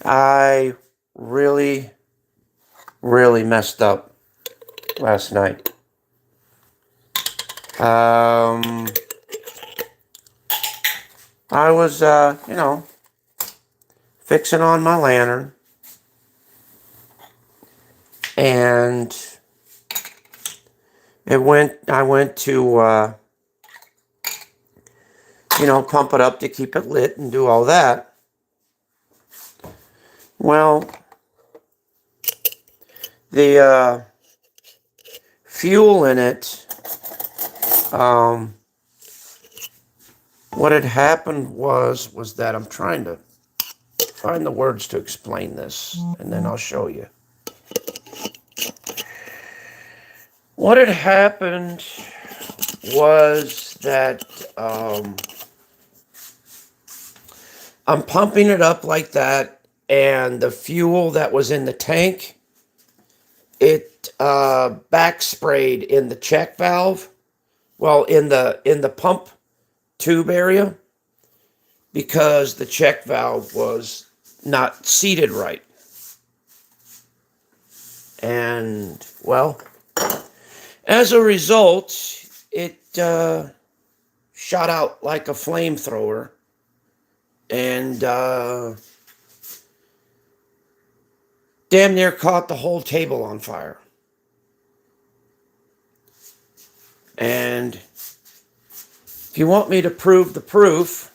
I really, really messed up last night. Um, I was, fixing on my lantern, and I went to, pump it up to keep it lit and do all that. Well, the fuel in it, um, what had happened was that I'm trying to find the words to explain this, and then I'll show you. What had happened was that I'm pumping it up like that, and the fuel that was in the tank, it back sprayed in the check valve. Well, in the pump tube area, because the check valve was not seated right. And, well, as a result, it shot out like a flamethrower and damn near caught the whole table on fire. And if you want me to prove the proof,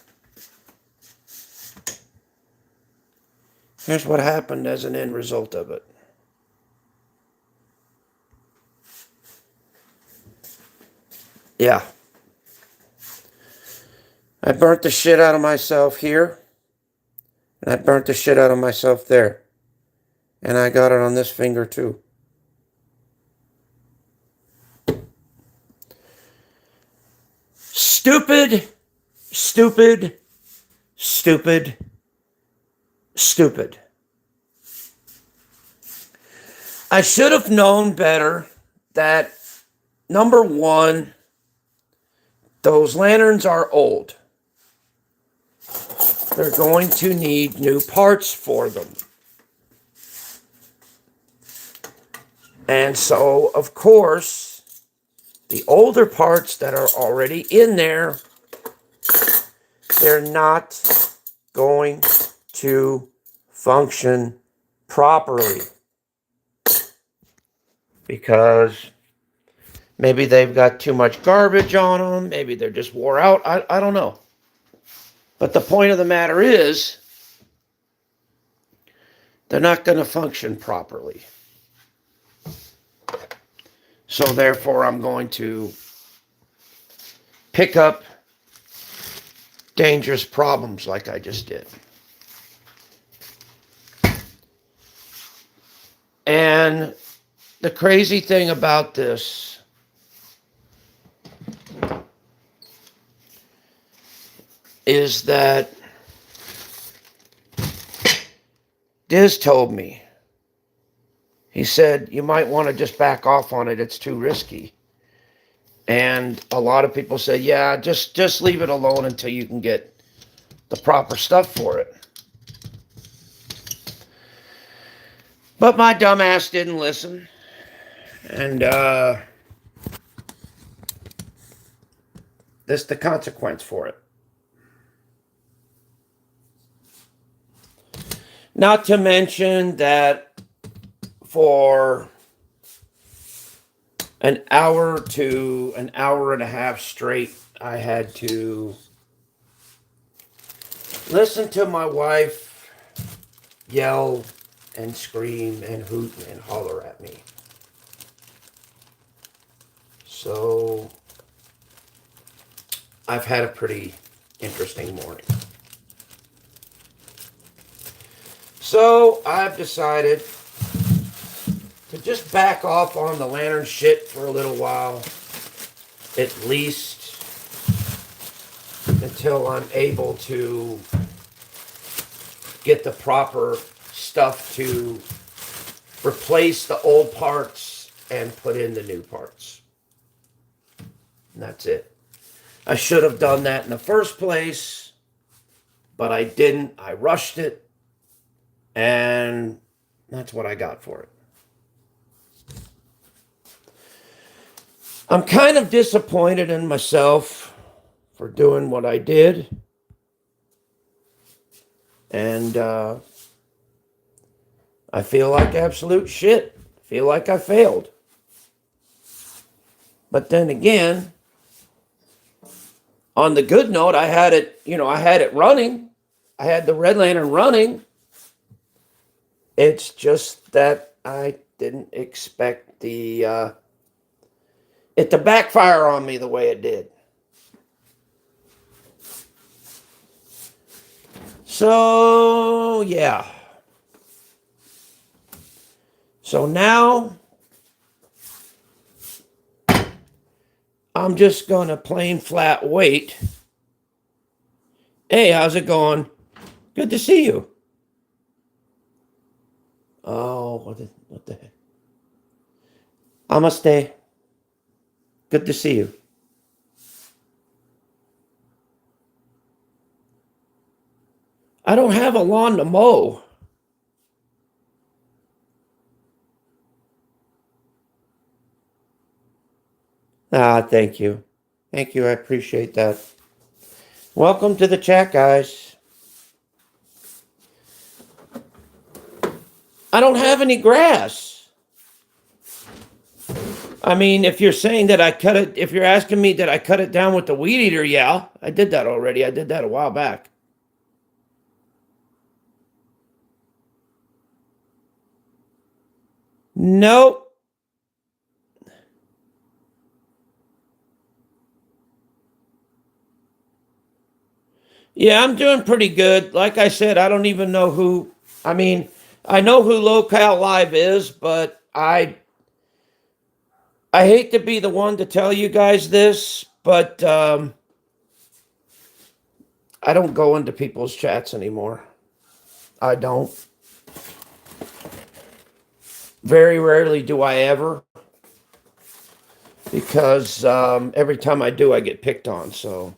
here's what happened as an end result of it. Yeah. I burnt the shit out of myself here, and I burnt the shit out of myself there. And I got it on this finger too. Stupid, stupid, stupid, stupid. I should have known better that, number one, those lanterns are old. They're going to need new parts for them. And so, of course, the older parts that are already in there, they're not going to function properly. Because maybe they've got too much garbage on them. Maybe they're just wore out. I don't know. But the point of the matter is, they're not going to function properly. So therefore, I'm going to pick up dangerous problems like I just did. And the crazy thing about this is that Diz told me, he said, you might want to just back off on it. It's too risky. And a lot of people said, yeah, just leave it alone until you can get the proper stuff for it. But my dumbass didn't listen. And this is the consequence for it. Not to mention that for an hour to an hour and a half straight, I had to listen to my wife yell and scream and hoot and holler at me. So I've had a pretty interesting morning. So I've decided to just back off on the lantern shit for a little while, at least until I'm able to get the proper stuff to replace the old parts and put in the new parts. And that's it. I should have done that in the first place, but I didn't. I rushed it. And that's what I got for it. I'm kind of disappointed in myself for doing what I did. And I feel like absolute shit. I feel like I failed. But then again, on the good note, I had it, I had it running. I had the Red Lantern running. It's just that I didn't expect it to backfire on me the way it did. So, yeah. So now I'm just going to plain flat wait. Hey, how's it going? Good to see you. Oh, what the heck? Namaste. Good to see you. I don't have a lawn to mow. Thank you. Thank you. I appreciate that. Welcome to the chat, guys. I don't have any grass. I mean, if you're saying that I cut it, if you're asking me that I cut it down with the weed eater, yeah, I did that already. I did that a while back. Nope. Yeah, I'm doing pretty good. Like I said, I don't even know who. I mean, I know who Locale Live is, but I hate to be the one to tell you guys this, but I don't go into people's chats anymore. I don't. Very rarely do I ever, because every time I do, I get picked on. So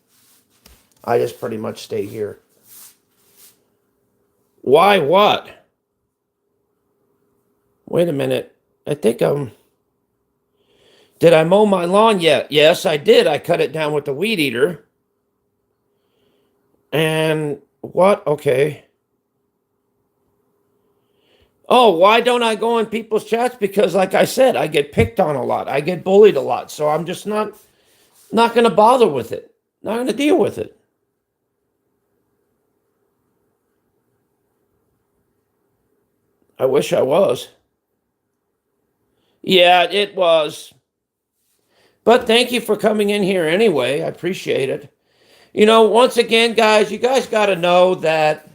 I just pretty much stay here. Why what? Wait a minute. I think did I mow my lawn yet? Yes, I did. I cut it down with the weed eater. And what? Okay. Oh, why don't I go in people's chats? Because like I said, I get picked on a lot. I get bullied a lot. So I'm just not going to bother with it. Not going to deal with it. I wish I was. Yeah, it was. But thank you for coming in here anyway. I appreciate it. Once again, guys, you guys got to know that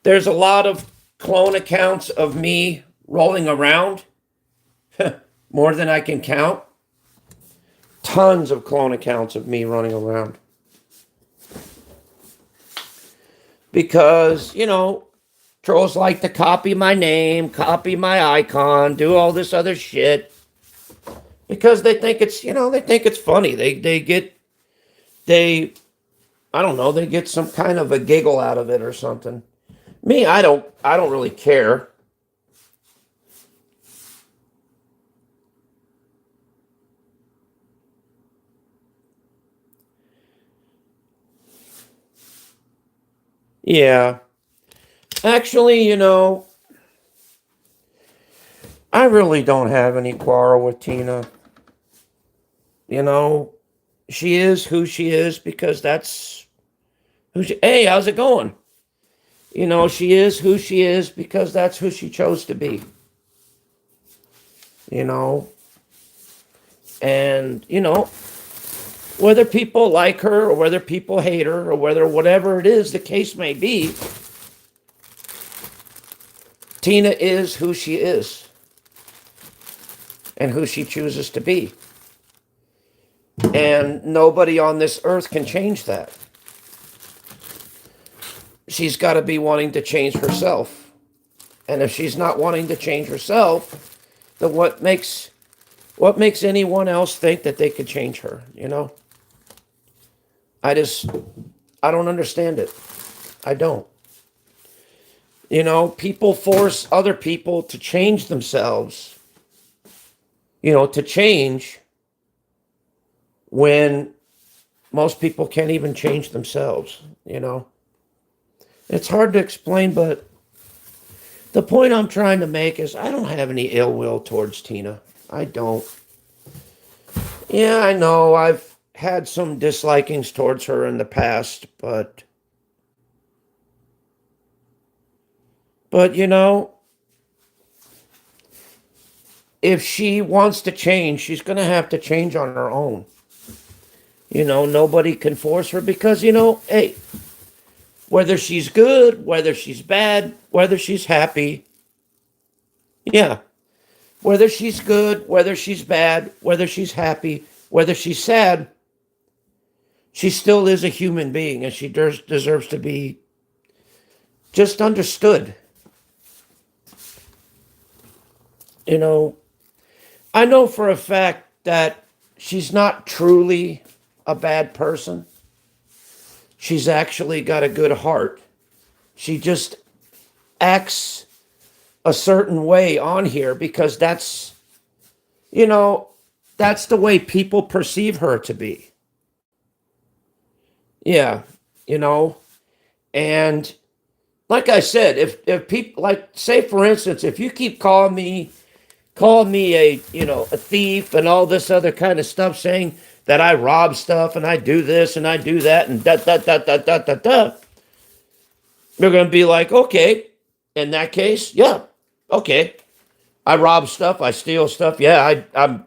there's a lot of clone accounts of me rolling around. More than I can count. Tons of clone accounts of me running around. Because, trolls like to copy my name, copy my icon, do all this other shit. Because they think it's, they think it's funny. They I don't know, they get some kind of a giggle out of it or something. Me, I don't really care. Yeah. Actually, I really don't have any quarrel with Tina. She is who she is because that's who she. Hey, how's it going? She is who she is because that's who she chose to be. And, whether people like her or whether people hate her or whether whatever it is the case may be, Tina is who she is and who she chooses to be. And nobody on this earth can change that. She's got to be wanting to change herself. And if she's not wanting to change herself, then what makes anyone else think that they could change her, I don't understand it. I don't. People force other people to change themselves, to change when most people can't even change themselves. It's hard to explain, but the point I'm trying to make is I don't have any ill will towards Tina. I don't. Yeah, I know I've had some dislikings towards her in the past, but if she wants to change, she's going to have to change on her own. Nobody can force her because, hey, whether she's good, whether she's bad, whether she's happy, yeah, whether she's good, whether she's bad, whether she's happy, whether she's sad, she still is a human being and she deserves to be just understood. I know for a fact that she's not truly a bad person. She's actually got a good heart. She just acts a certain way on here because that's the way people perceive her to be. Yeah, you know, and like I said, if people like say for instance, if you keep calling me a thief and all this other kind of stuff, saying that I rob stuff and I do this and I do that and da da da da da da da, they're gonna be like, okay, in that case, yeah, okay, I rob stuff, I steal stuff, yeah, I'm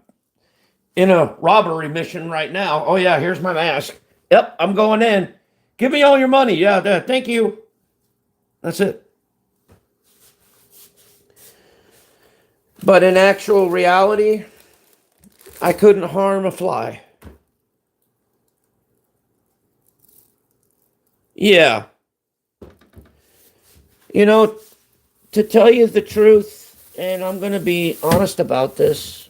in a robbery mission right now. Oh yeah, here's my mask. Yep, I'm going in. Give me all your money. Yeah, thank you. That's it. But in actual reality, I couldn't harm a fly. Yeah. You know, to tell you the truth, and I'm going to be honest about this,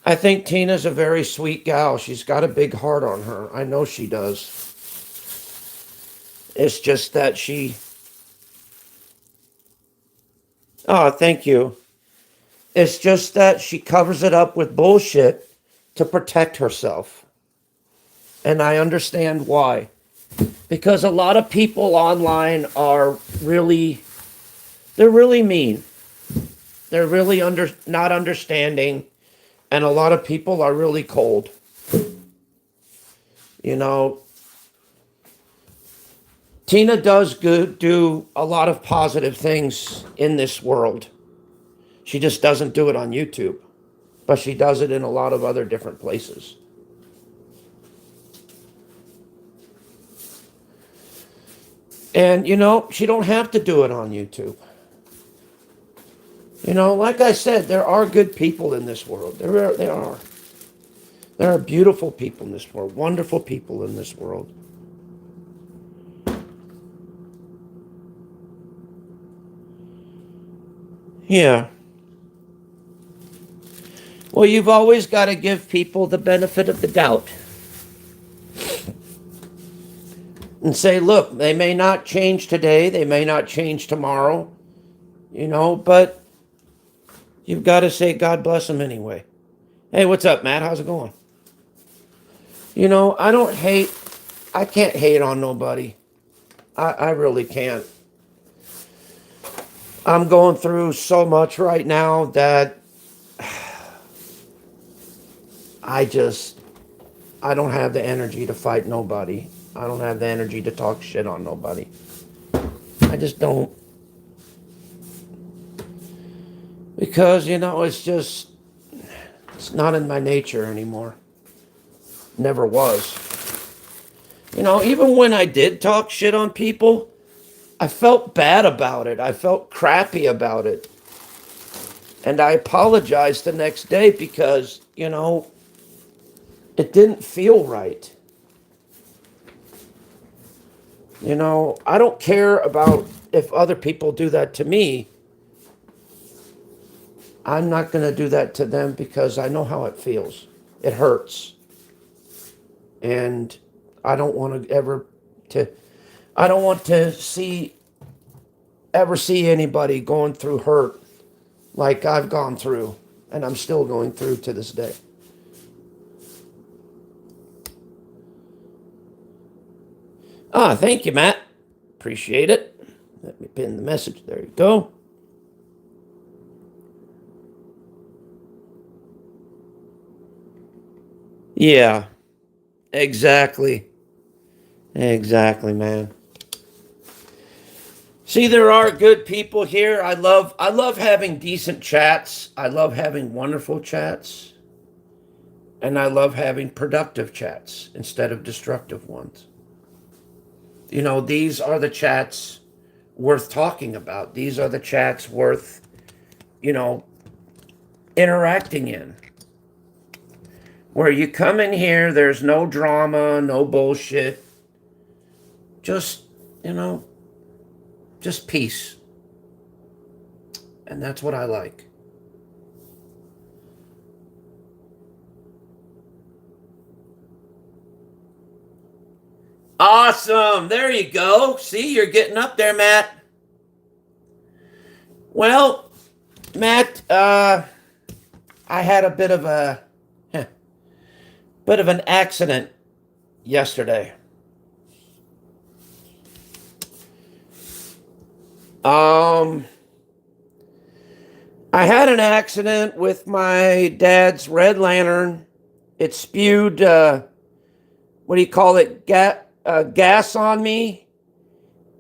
I think Tina's a very sweet gal. She's got a big heart on her. I know she does. It's just that oh, thank you. It's just that she covers it up with bullshit to protect herself. And I understand why. Because a lot of people online are they're really mean. They're really not understanding. And a lot of people are really cold. You know, Tina does do a lot of positive things in this world. She just doesn't do it on YouTube, but she does it in a lot of other different places. And she don't have to do it on YouTube. Like I said, there are good people in this world. There are. There are beautiful people in this world, wonderful people in this world. Yeah. Well, you've always got to give people the benefit of the doubt. And say, look, they may not change today, they may not change tomorrow, but you've got to say, God bless them anyway. Hey, what's up, Matt? How's it going? I can't hate on nobody. I really can't. I'm going through so much right now that I don't have the energy to fight nobody. I don't have the energy to talk shit on nobody. I just don't. Because, it's not in my nature anymore. Never was. Even when I did talk shit on people, I felt bad about it. I felt crappy about it. And I apologized the next day because, it didn't feel right. I don't care about if other people do that to me. I'm not going to do that to them because I know how it feels. It hurts. And I don't want to ever to I don't want to ever see anybody going through hurt like I've gone through, and I'm still going through to this day. Ah, thank you, Matt. Appreciate it. Let me pin the message. There you go. Yeah, exactly. Exactly, man. See, there are good people here. I love having decent chats. I love having wonderful chats. And I love having productive chats instead of destructive ones. These are the chats worth talking about. These are the chats worth, you know, interacting in. Where you come in here, there's no drama, no bullshit. Just, you know, just peace. And that's what I like. Awesome. There you go. See, you're getting up there, Matt. Well, Matt, I had a bit of an accident yesterday. Um, I had an accident with my dad's Red Lantern. It spewed, what do you call it, gas on me,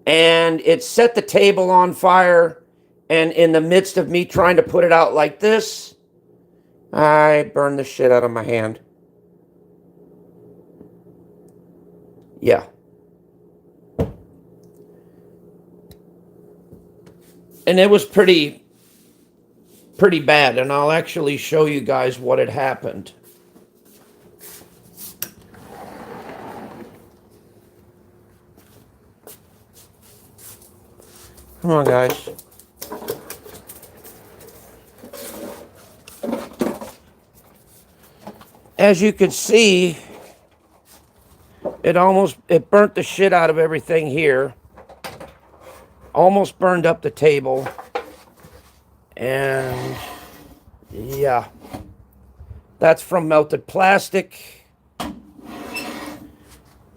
and it set the table on fire. And in the midst of me trying to put it out like this, I burned the shit out of my hand. Yeah. And it was pretty bad, and I'll actually show you guys what had happened. Come on, guys. As you can see, it burnt the shit out of everything here. Almost burned up the table. And yeah, that's from melted plastic.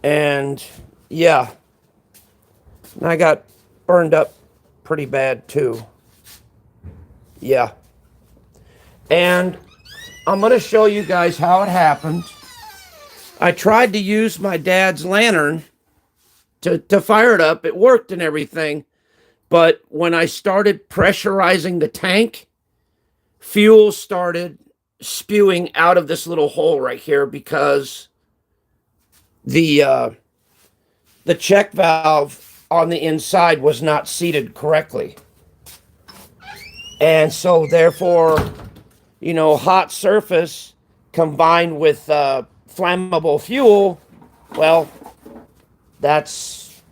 And yeah, and I got burned up pretty bad too. Yeah. And I'm going to show you guys how it happened. I tried to use my dad's lantern to fire it up. It worked and everything. But when I started pressurizing the tank, fuel started spewing out of this little hole right here because the check valve on the inside was not seated correctly. And so therefore, hot surface combined with flammable fuel, well, that's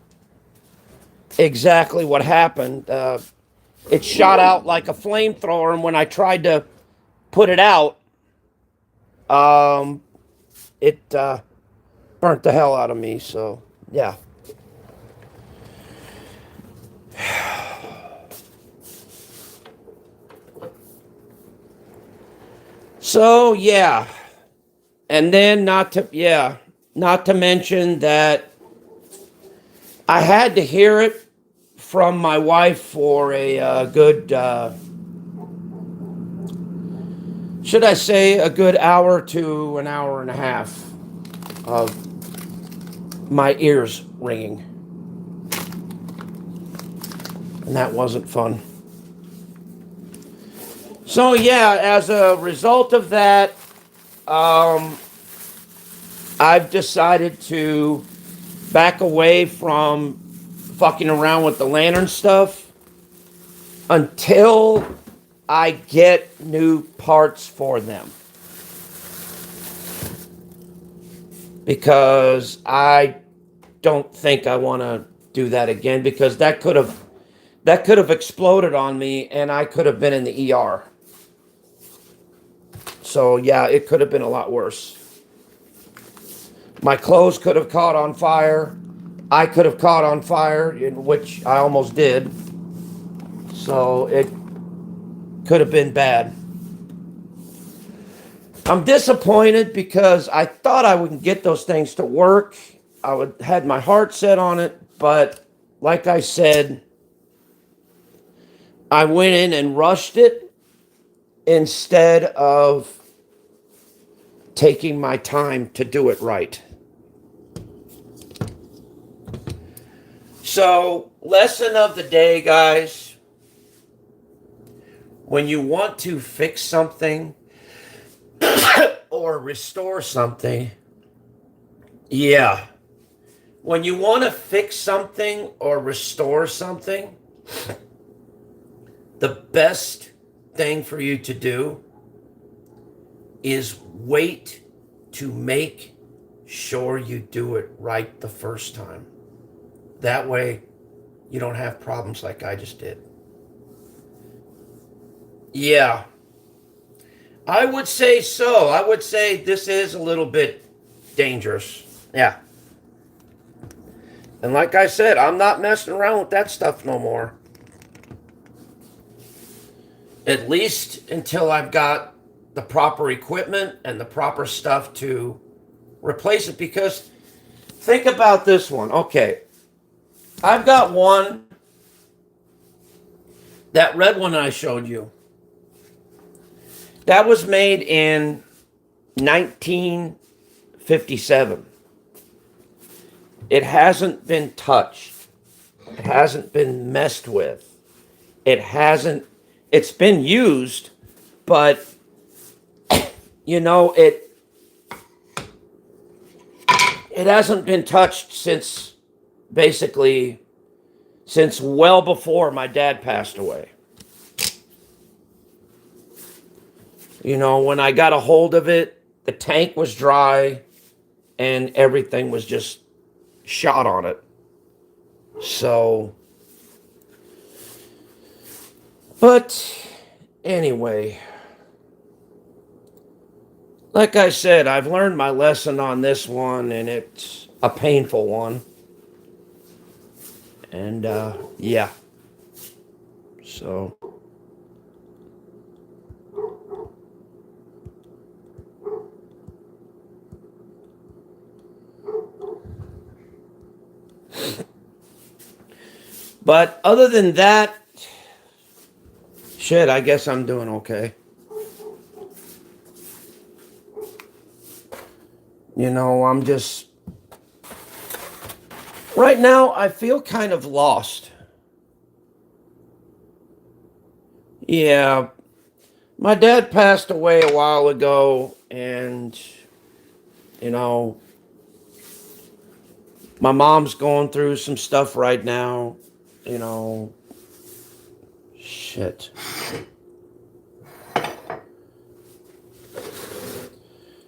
exactly what happened. It shot out like a flamethrower, and when I tried to put it out, it burnt the hell out of me. So, yeah. So, yeah. And then not to mention that I had to hear it from my wife for a good, should I say, a good hour to an hour and a half of my ears ringing. And that wasn't fun. So yeah, as a result of that, I've decided to back away from fucking around with the lantern stuff until I get new parts for them. Because I don't think I want to do that again, because that could have exploded on me and I could have been in the ER. So yeah, it could have been a lot worse. My clothes could have caught on fire. I could have caught on fire, in which I almost did. So it could have been bad. I'm disappointed because I thought I would get those things to work. Had my heart set on it, but like I said, I went in and rushed it instead of taking my time to do it right. So, lesson of the day, guys. When you want to fix something or restore something, yeah. When you want to fix something or restore something, the best thing for you to do is wait to make sure you do it right the first time. That way, you don't have problems like I just did. Yeah, I would say so. I would say this is a little bit dangerous. Yeah. And like I said, I'm not messing around with that stuff no more. At least until I've got the proper equipment and the proper stuff to replace it. Because think about this one. Okay, I've got one, that red one I showed you. That was made in 1957. It hasn't been touched. It hasn't been messed with. It's been used, but it hasn't been touched since well before my dad passed away. When I got a hold of it, the tank was dry and everything was just shot on it. So, but anyway, like I said, I've learned my lesson on this one, and it's a painful one. And yeah, so. But other than that, shit, I guess I'm doing okay. I'm just, right now, I feel kind of lost. Yeah, my dad passed away a while ago, and, my mom's going through some stuff right now. Shit.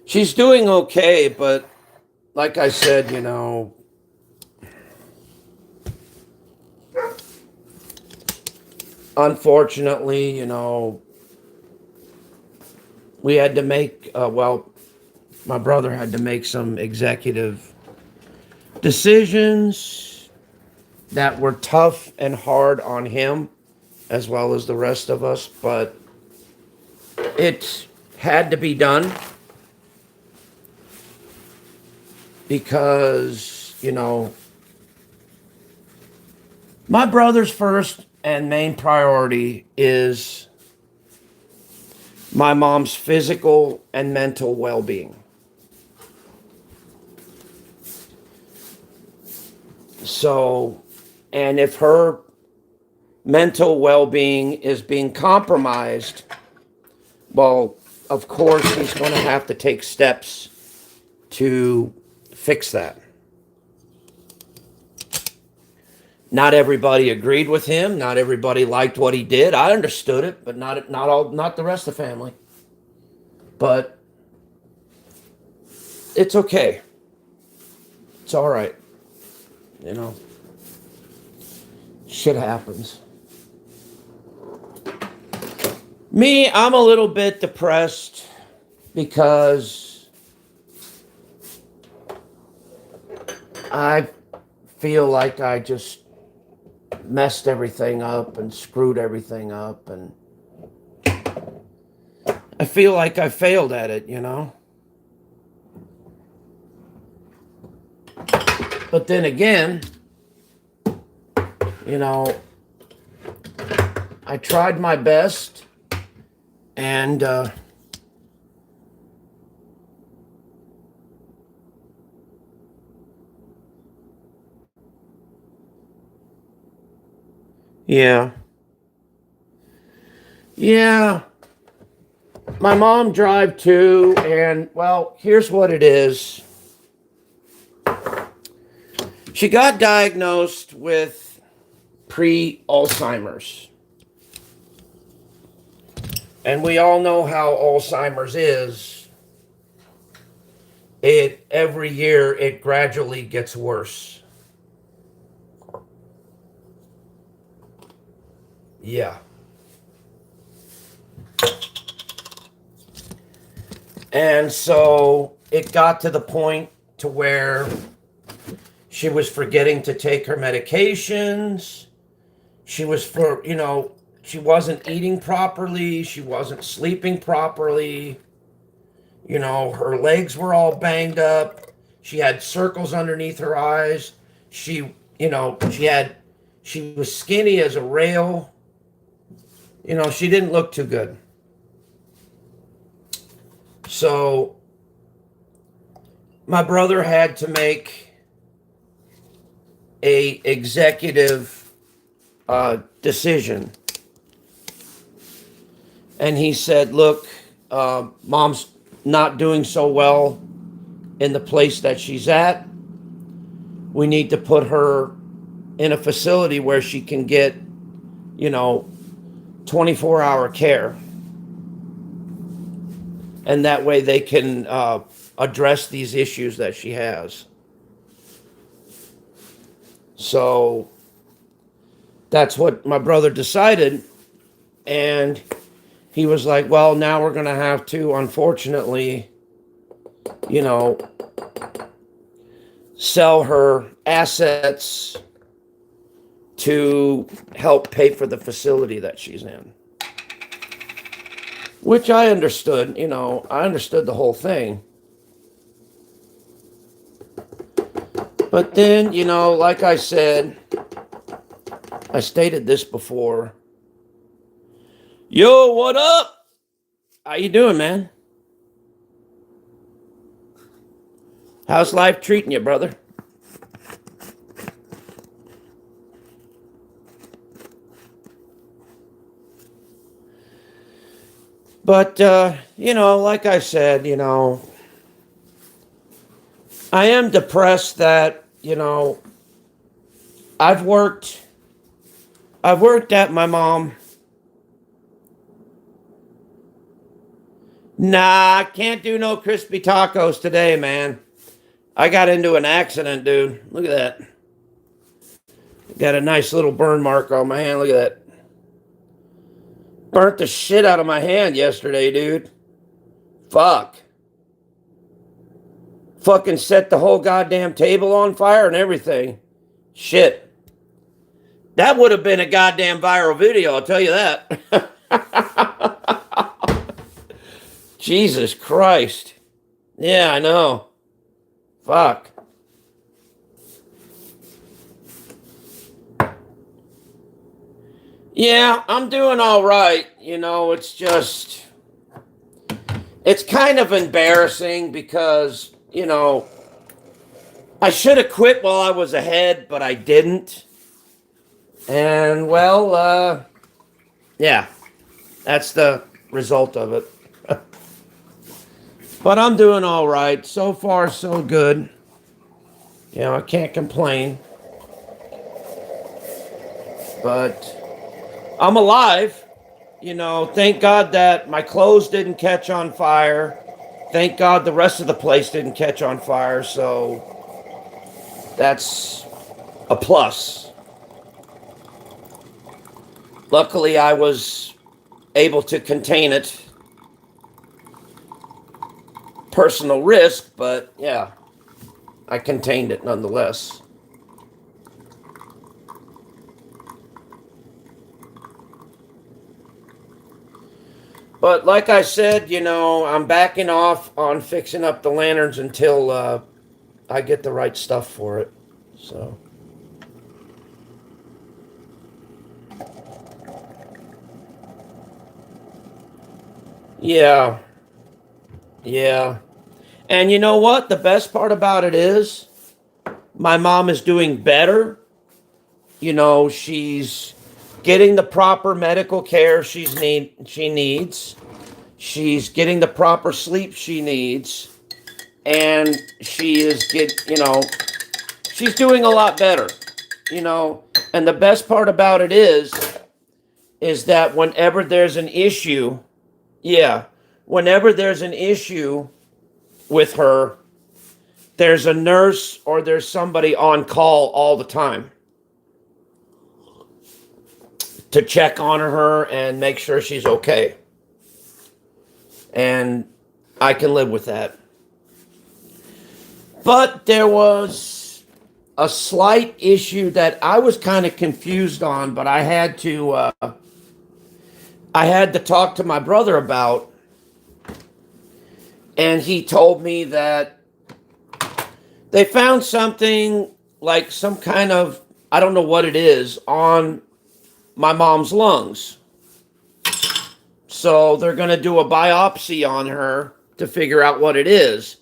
She's doing okay, but like I said, unfortunately, we had to make, my brother had to make some executive decisions that were tough and hard on him as well as the rest of us, but it had to be done because, my brother's first and main priority is my mom's physical and mental well-being. So, and if her mental well-being is being compromised, well, of course, he's going to have to take steps to fix that. Not everybody agreed with him. Not everybody liked what he did. I understood it, but not the rest of the family. But it's okay. It's all right. Shit happens. Me, I'm a little bit depressed because I feel like I just messed everything up and screwed everything up, and I feel like I failed at it, you know? But then again, you know, I tried my best, and yeah. Yeah. My mom drive too, and well, here's what it is. She got diagnosed with pre-Alzheimer's. And we all know how Alzheimer's is. Every year it gradually gets worse. Yeah. And so it got to the point to where she was forgetting to take her medications. She wasn't eating properly. She wasn't sleeping properly. You know, her legs were all banged up. She had circles underneath her eyes. She was skinny as a rail. You know, she didn't look too good. So my brother had to make a executive decision. And he said, look, mom's not doing so well in the place that she's at. We need to put her in a facility where she can get, 24-hour care. And that way they can address these issues that she has. So that's what my brother decided. And he was like, well, now we're going to have to, unfortunately, sell her assets to help pay for the facility that she's in. Which I understood, I understood the whole thing. But then, like I said, I stated this before. Yo, what up? How you doing, man? How's life treating you, brother? But, like I said, I am depressed that, I've worked at my mom. Nah, can't do no crispy tacos today, man. I got into an accident, dude. Look at that. Got a nice little burn mark on my hand. Look at that. Burnt the shit out of my hand yesterday, dude. Fuck. Fucking set the whole goddamn table on fire and everything. Shit. That would have been a goddamn viral video, I'll tell you that. Jesus Christ. Yeah, I know. Fuck. Yeah, I'm doing all right. It's kind of embarrassing because, I should have quit while I was ahead, but I didn't. And, well, yeah, that's the result of it. But I'm doing all right. So far, so good. I can't complain. But I'm alive. Thank God that my clothes didn't catch on fire. Thank God the rest of the place didn't catch on fire. So that's a plus. Luckily, I was able to contain it. Personal risk, but yeah, I contained it nonetheless. But like I said, I'm backing off on fixing up the lanterns until I get the right stuff for it. So, yeah, yeah. And you know what? The best part about it is my mom is doing better. She's getting the proper medical care she needs. She's getting the proper sleep she needs. And she's doing a lot better. And the best part about it is that whenever there's an issue, yeah, whenever there's an issue with her, there's a nurse or there's somebody on call all the time to check on her and make sure she's okay. And I can live with that. But there was a slight issue that I was kind of confused on, but I had to talk to my brother about, and he told me that they found something like some kind of, I don't know what it is, on my mom's lungs. So they're going to do a biopsy on her to figure out what it is.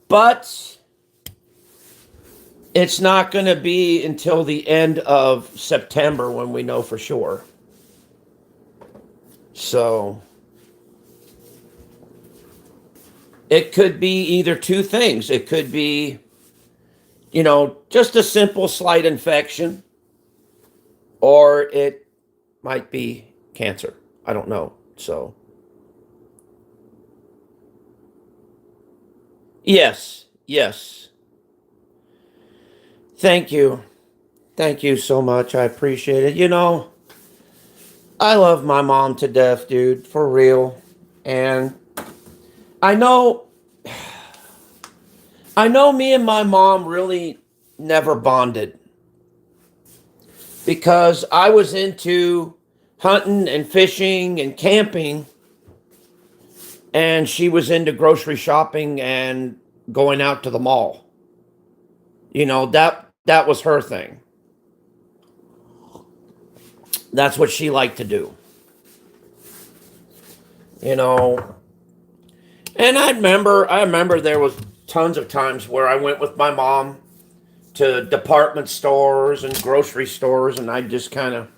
But it's not going to be until the end of September when we know for sure. So it could be either two things. It could be, just a simple slight infection, or it might be cancer. I don't know. So, yes, yes. Thank you. Thank you so much. I appreciate it. I love my mom to death, dude, for real. And I know me and my mom really never bonded because I was into hunting and fishing and camping, and she was into grocery shopping and going out to the mall. That was her thing. That's what she liked to do. And I remember there was tons of times where I went with my mom to department stores and grocery stores, and I'd just kind of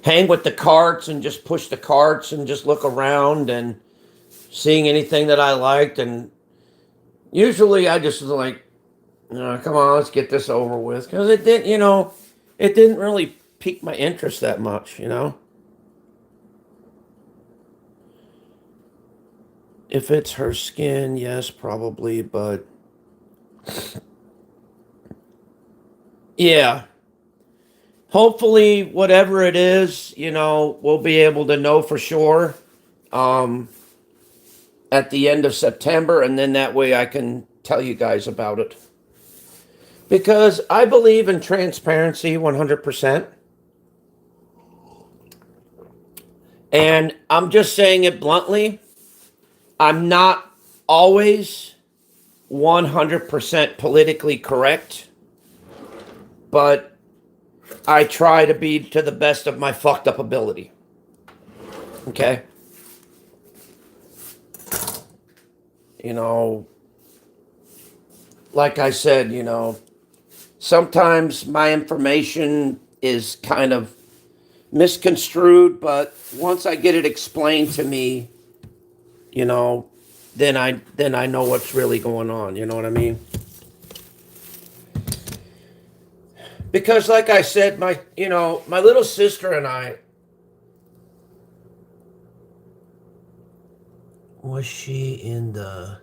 hang with the carts and just push the carts and just look around and seeing anything that I liked. And usually I just was like, come on, let's get this over with. Because it didn't really pique my interest that much, If it's her skin, yes, probably. But yeah, hopefully whatever it is, we'll be able to know for sure at the end of September, and then that way I can tell you guys about it. Because I believe in transparency 100%. And I'm just saying it bluntly. I'm not always 100% politically correct, but I try to be to the best of my fucked up ability. Okay? Like I said, sometimes my information is kind of misconstrued, but once I get it explained to me, then I know what's really going on. You know what I mean? Because like I said, my little sister and I, was she in the...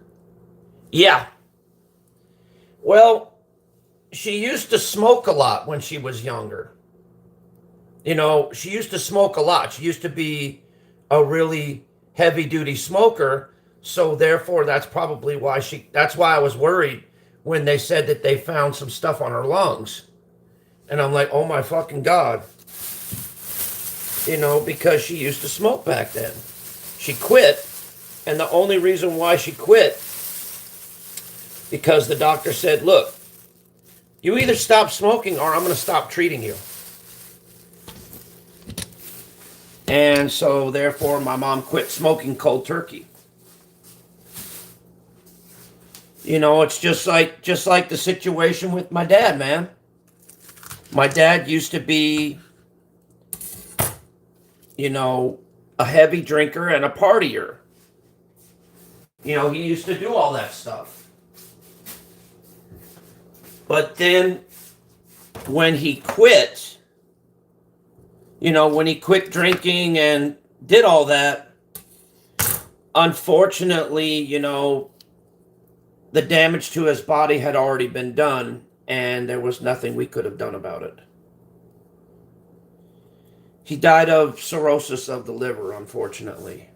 Yeah. Well, she used to smoke a lot when she was younger. She used to smoke a lot. She used to be a really heavy duty smoker. So therefore, that's probably why that's why I was worried when they said that they found some stuff on her lungs. And I'm like, oh my fucking God. Because she used to smoke back then. She quit, and the only reason why she quit, because the doctor said, look, you either stop smoking or I'm going to stop treating you. And so therefore my mom quit smoking cold turkey. You know, it's just like the situation with my dad, man. My dad used to be, you know, a heavy drinker and a partier. You know, he used to do all that stuff. But then when he quit, you know, when he quit drinking and did all that, unfortunately, you know, the damage to his body had already been done, and there was nothing we could have done about it. He died of cirrhosis of the liver, unfortunately.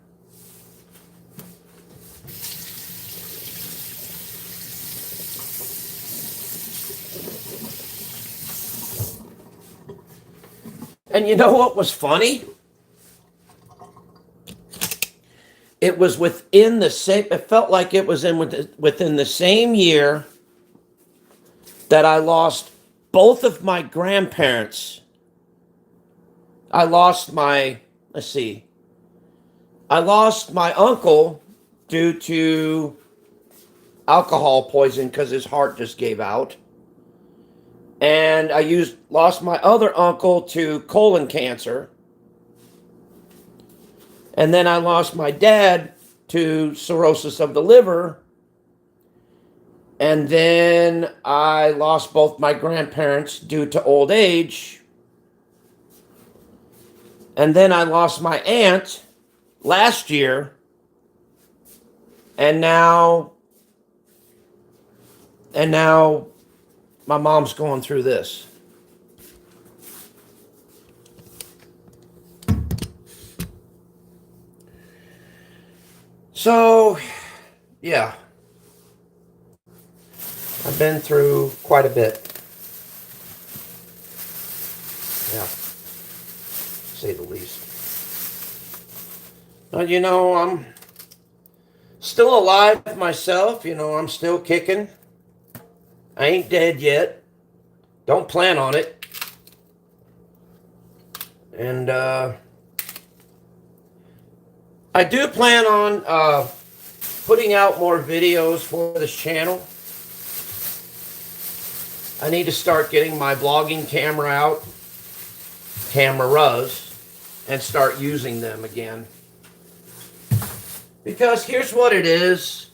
And you know what was funny? It was within the same, it felt like it was within the same year that I lost both of my grandparents. I lost my uncle due to alcohol poisoning because his heart just gave out. And I lost my other uncle to colon cancer. And then I lost my dad to cirrhosis of the liver. And then I lost both my grandparents due to old age. And then I lost my aunt last year. And now my mom's going through this. So, yeah. I've been through quite a bit. Yeah. To say the least. But, you know, I'm still alive myself. You know, I'm still kicking. I ain't dead yet. Don't plan on it. And I do plan on putting out more videos for this channel. I need to start getting my vlogging camera out, cameras, and start using them again. Because here's what it is.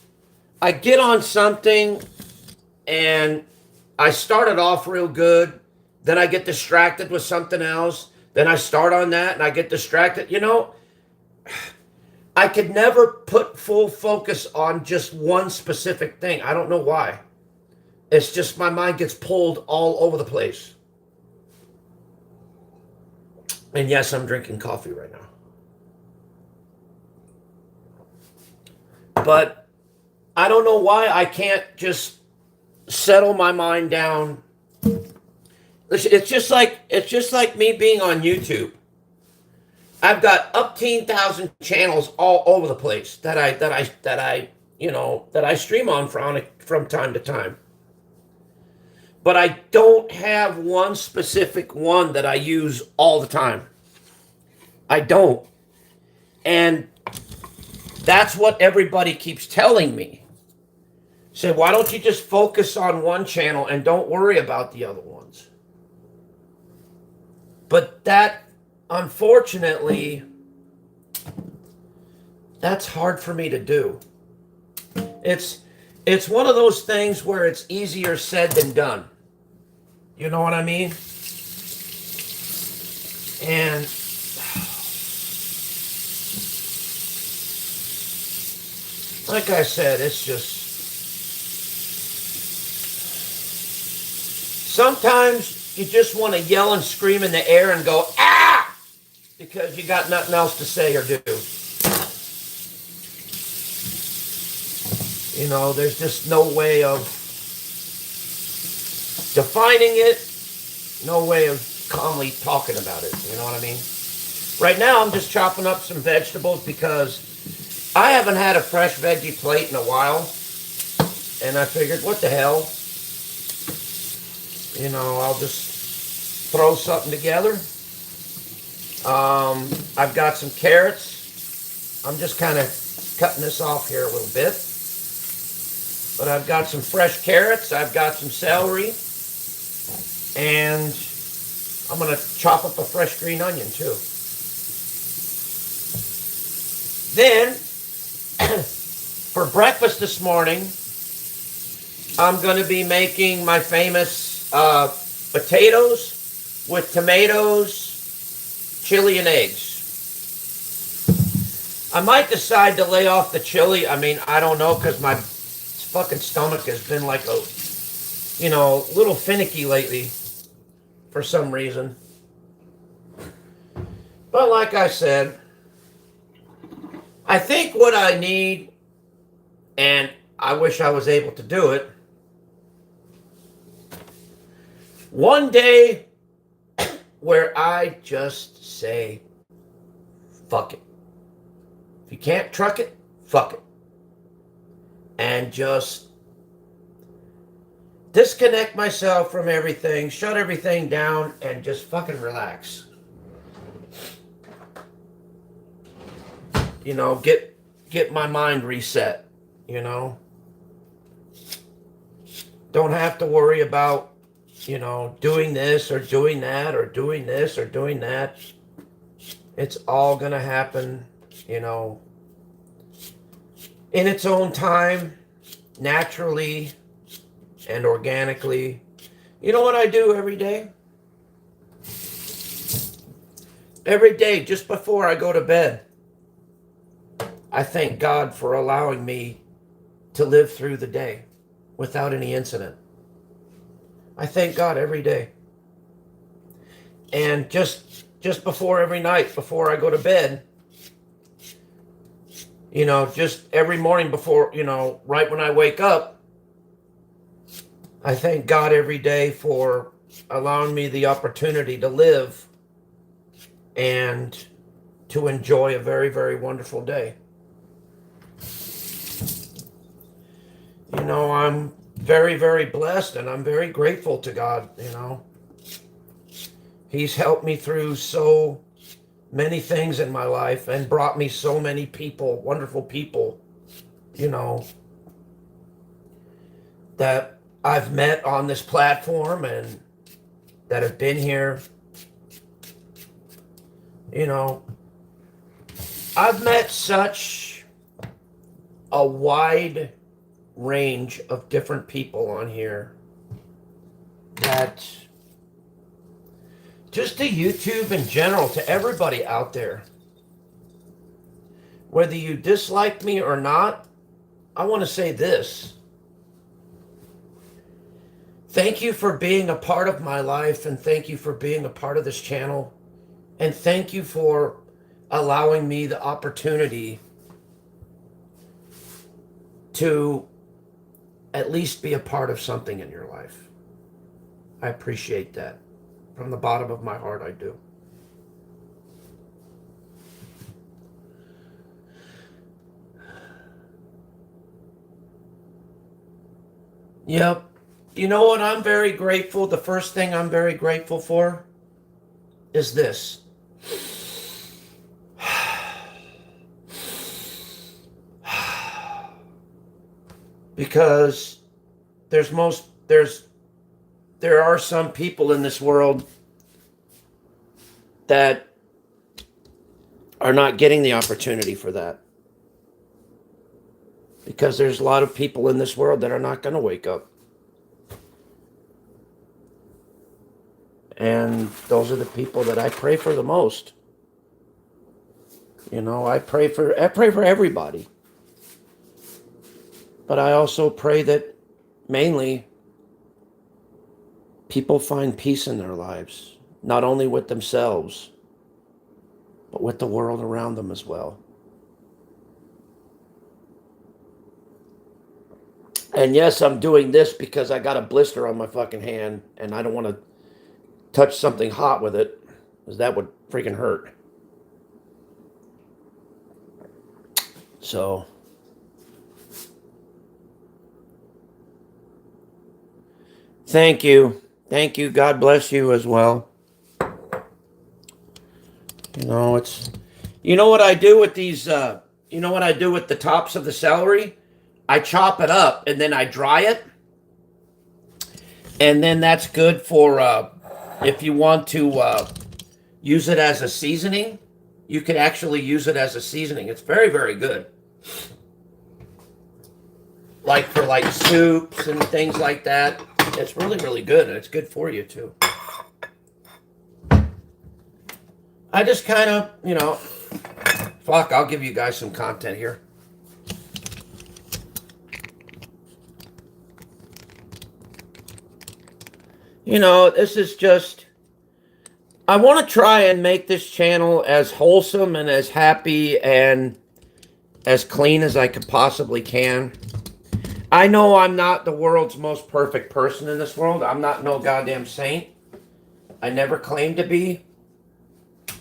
I get on something and I started off real good. Then I get distracted with something else. Then I start on that and I get distracted. You know, I could never put full focus on just one specific thing. I don't know why. It's just my mind gets pulled all over the place. And yes, I'm drinking coffee right now. But I don't know why I can't just settle my mind down. It's just like me being on YouTube. I've got up to 10,000 channels all over the place that I stream on from time to time. But I don't have one specific one that I use all the time. I don't. And that's what everybody keeps telling me. Say, why don't you just focus on one channel and don't worry about the other ones? But that, unfortunately, that's hard for me to do. It's one of those things where it's easier said than done. You know what I mean? And like I said, it's just sometimes you just want to yell and scream in the air and go, ah! Because you got nothing else to say or do. You know, there's just no way of defining it, no way of calmly talking about it. You know what I mean? Right now, I'm just chopping up some vegetables because I haven't had a fresh veggie plate in a while. And I figured, what the hell? I'll just throw something together. I've got some carrots. I'm just kind of cutting this off here a little bit. But I've got some fresh carrots. I've got some celery. And I'm going to chop up a fresh green onion too. Then, for breakfast this morning, I'm going to be making my famous potatoes with tomatoes, chili, and eggs. I might decide to lay off the chili. I mean, I don't know, because my fucking stomach has been like a little finicky lately for some reason. But like I said, I think what I need, and I wish I was able to do it, one day where I just say, fuck it. If you can't truck it, fuck it. And just disconnect myself from everything, shut everything down, and just fucking relax. Get my mind reset, Don't have to worry about, doing this or doing that or doing this or doing that. It's all going to happen, in its own time, naturally and organically. You know what I do every day? Every day, just before I go to bed, I thank God for allowing me to live through the day without any incident. I thank God every day. And just before every night, before I go to bed, just every morning before, right when I wake up, I thank God every day for allowing me the opportunity to live and to enjoy a very, very wonderful day. I'm very, very blessed, and I'm very grateful to God, He's helped me through so many things in my life and brought me so many people, wonderful people, that I've met on this platform and that have been here. I've met such a wide range of different people on here that just to YouTube in general, to everybody out there, whether you dislike me or not, I want to say this. Thank you for being a part of my life, and thank you for being a part of this channel, and thank you for allowing me the opportunity to at least be a part of something in your life. I appreciate that. From the bottom of my heart, I do. Yep. You know what I'm very grateful? The first thing I'm very grateful for is this. Because there are some people in this world that are not getting the opportunity for that. Because there's a lot of people in this world that are not going to wake up. And those are the people that I pray for the most. I pray for everybody. But I also pray that mainly people find peace in their lives, not only with themselves, but with the world around them as well. And yes, I'm doing this because I got a blister on my fucking hand, and I don't want to touch something hot with it, because that would freaking hurt. So, thank you. Thank you. God bless you as well. You know, it's, you know what I do with these, you know what I do with the tops of the celery? I chop it up and then I dry it. And then that's good for, if you want to use it as a seasoning, you can actually use it as a seasoning. It's very, very good. Like for like soups and things like that. It's really, really good. And it's good for you too. I just kind of, you know, fuck, I'll give you guys some content here. You know, this is just, I want to try and make this channel as wholesome and as happy and as clean as I could possibly can. I know I'm not the world's most perfect person in this world. I'm not no goddamn saint. I never claimed to be.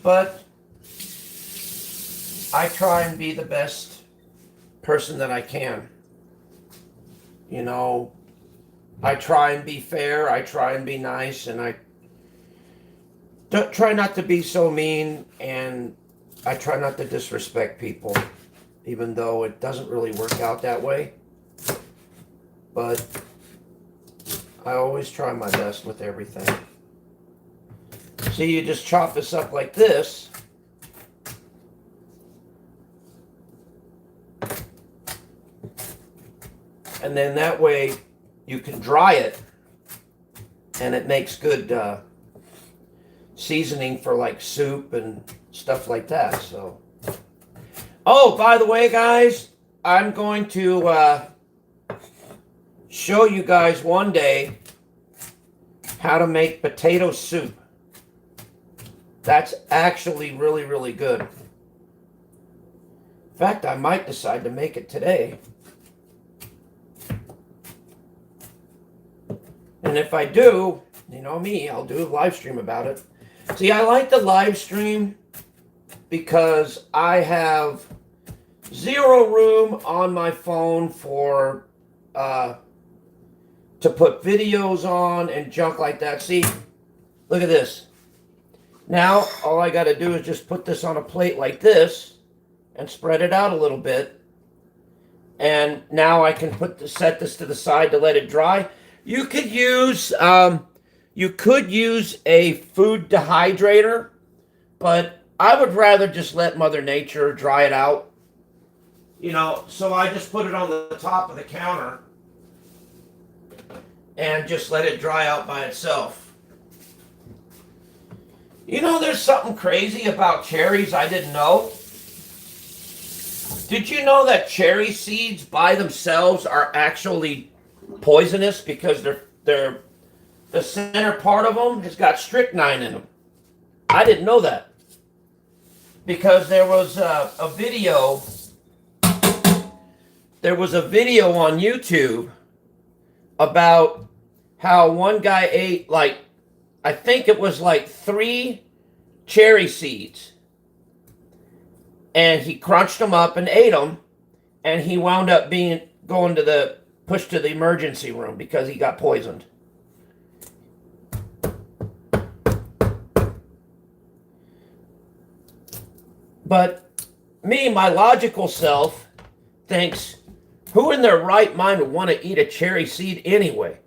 But I try and be the best person that I can. You know, I try and be fair. I try and be nice. And I don't try not to be so mean. And I try not to disrespect people. Even though it doesn't really work out that way. But I always try my best with everything. See, you just chop this up like this. And then that way you can dry it. And it makes good seasoning for like soup and stuff like that. So, oh, by the way, guys, I'm going to show you guys one day how to make potato soup. That's actually really, really good. In fact, I might decide to make it today. And if I do, you know me, I'll do a live stream about it. See, I like the live stream because I have zero room on my phone for to put videos on and junk like that. See, look at this. Now, all I got to do is just put this on a plate like this and spread it out a little bit. And now I can set this to the side to let it dry. You could use a food dehydrator, but I would rather just let Mother Nature dry it out. You know, so I just put it on the top of the counter and just let it dry out by itself. You know, there's something crazy about cherries I didn't know. Did you know that cherry seeds by themselves are actually poisonous because the center part of them has got strychnine in them? I didn't know that. Because there was a video on YouTube about how one guy ate like, I think it was like 3 cherry seeds. And he crunched them up and ate them. And he wound up pushed to the emergency room because he got poisoned. But me, my logical self, thinks, who in their right mind would want to eat a cherry seed anyway?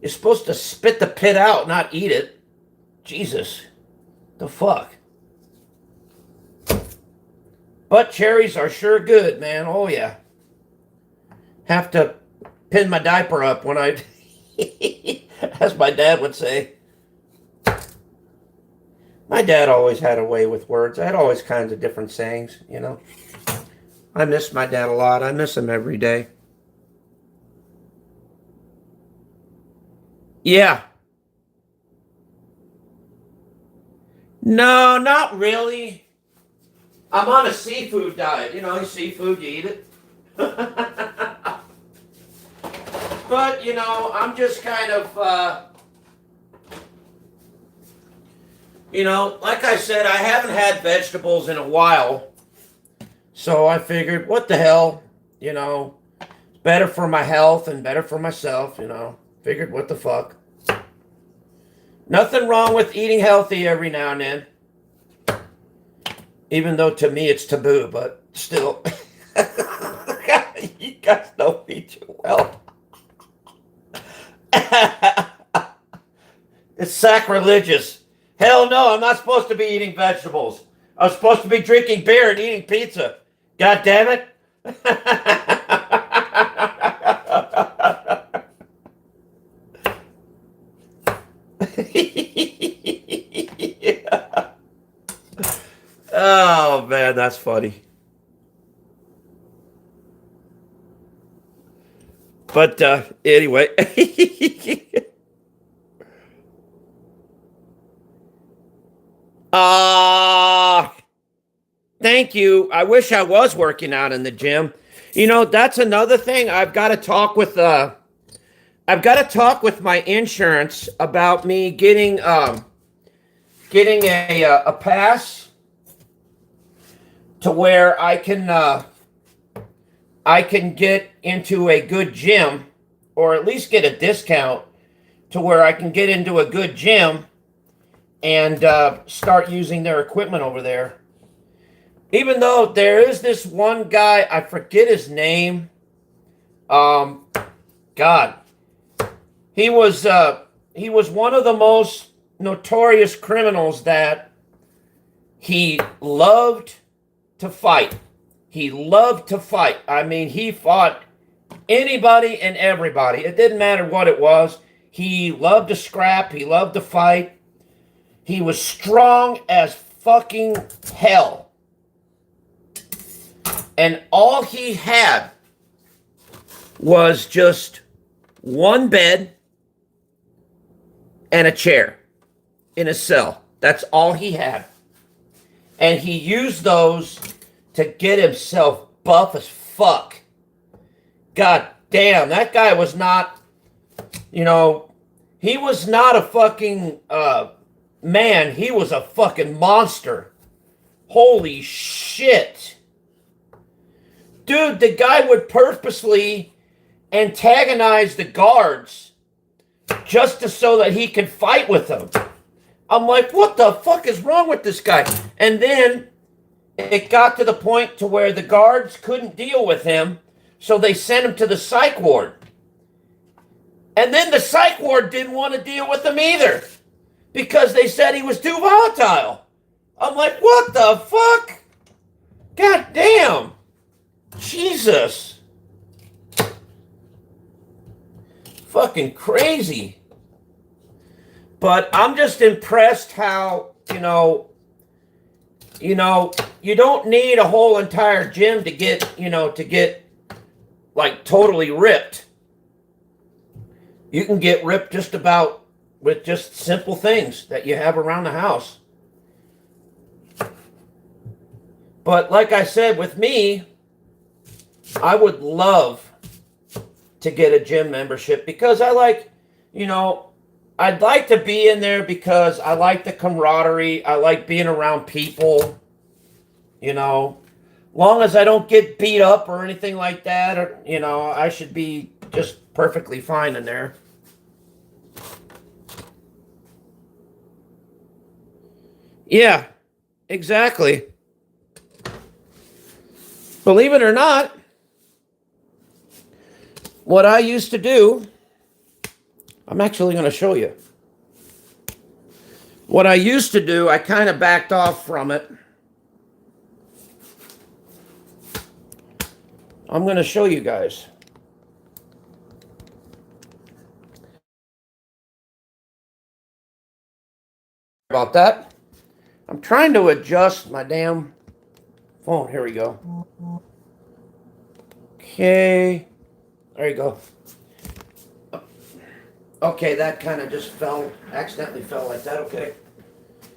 You're supposed to spit the pit out, not eat it. Jesus. The fuck? But cherries are sure good, man. Oh, yeah. Have to pin my diaper up when I... as my dad would say. My dad always had a way with words. I had always kinds of different sayings, you know. I miss my dad a lot. I miss him every day. Yeah. No, not really. I'm on a seafood diet. You know, seafood, you eat it. But, you know, I'm just kind of, you know, like I said, I haven't had vegetables in a while. So I figured, what the hell, you know, better for my health and better for myself, you know. Figured, what the fuck. Nothing wrong with eating healthy every now and then. Even though to me it's taboo, but still. You guys know me too well. It's sacrilegious. Hell no, I'm not supposed to be eating vegetables. I'm supposed to be drinking beer and eating pizza. God damn it. Yeah. Oh man, that's funny. But anyway. uh Thank you. I wish I was working out in the gym. You know, that's another thing. I've got to talk with my insurance about me getting a pass to where I can get into a good gym, or at least get a discount to where I can get into a good gym and start using their equipment over there. Even though there is this one guy, I forget his name. God, he was one of the most notorious criminals that he loved to fight. He loved to fight. I mean, he fought anybody and everybody. It didn't matter what it was. He loved to scrap. He loved to fight. He was strong as fucking hell. And all he had was just one bed and a chair in a cell. That's all he had. And he used those to get himself buff as fuck. God damn, that guy was not, you know, he was not a fucking man. He was a fucking monster. Holy shit. Dude, the guy would purposely antagonize the guards just so that he could fight with them. I'm like, what the fuck is wrong with this guy? And then it got to the point to where the guards couldn't deal with him, so they sent him to the psych ward. And then the psych ward didn't want to deal with him either because they said he was too volatile. I'm like, what the fuck? God damn. Jesus. Fucking crazy. But I'm just impressed how, you don't need a whole entire gym to get like totally ripped. You can get ripped just about with just simple things that you have around the house. But like I said, with me, I would love to get a gym membership because I like, I'd like to be in there because I like the camaraderie. I like being around people, long as I don't get beat up or anything like that, or, I should be just perfectly fine in there. Yeah, exactly. Believe it or not, what I used to do, I'm actually going to show you. What I used to do, I kind of backed off from it. I'm going to show you guys. About that. I'm trying to adjust my damn phone. Here we go. Okay. There you go. Okay, that kind of just accidentally fell like that. Okay.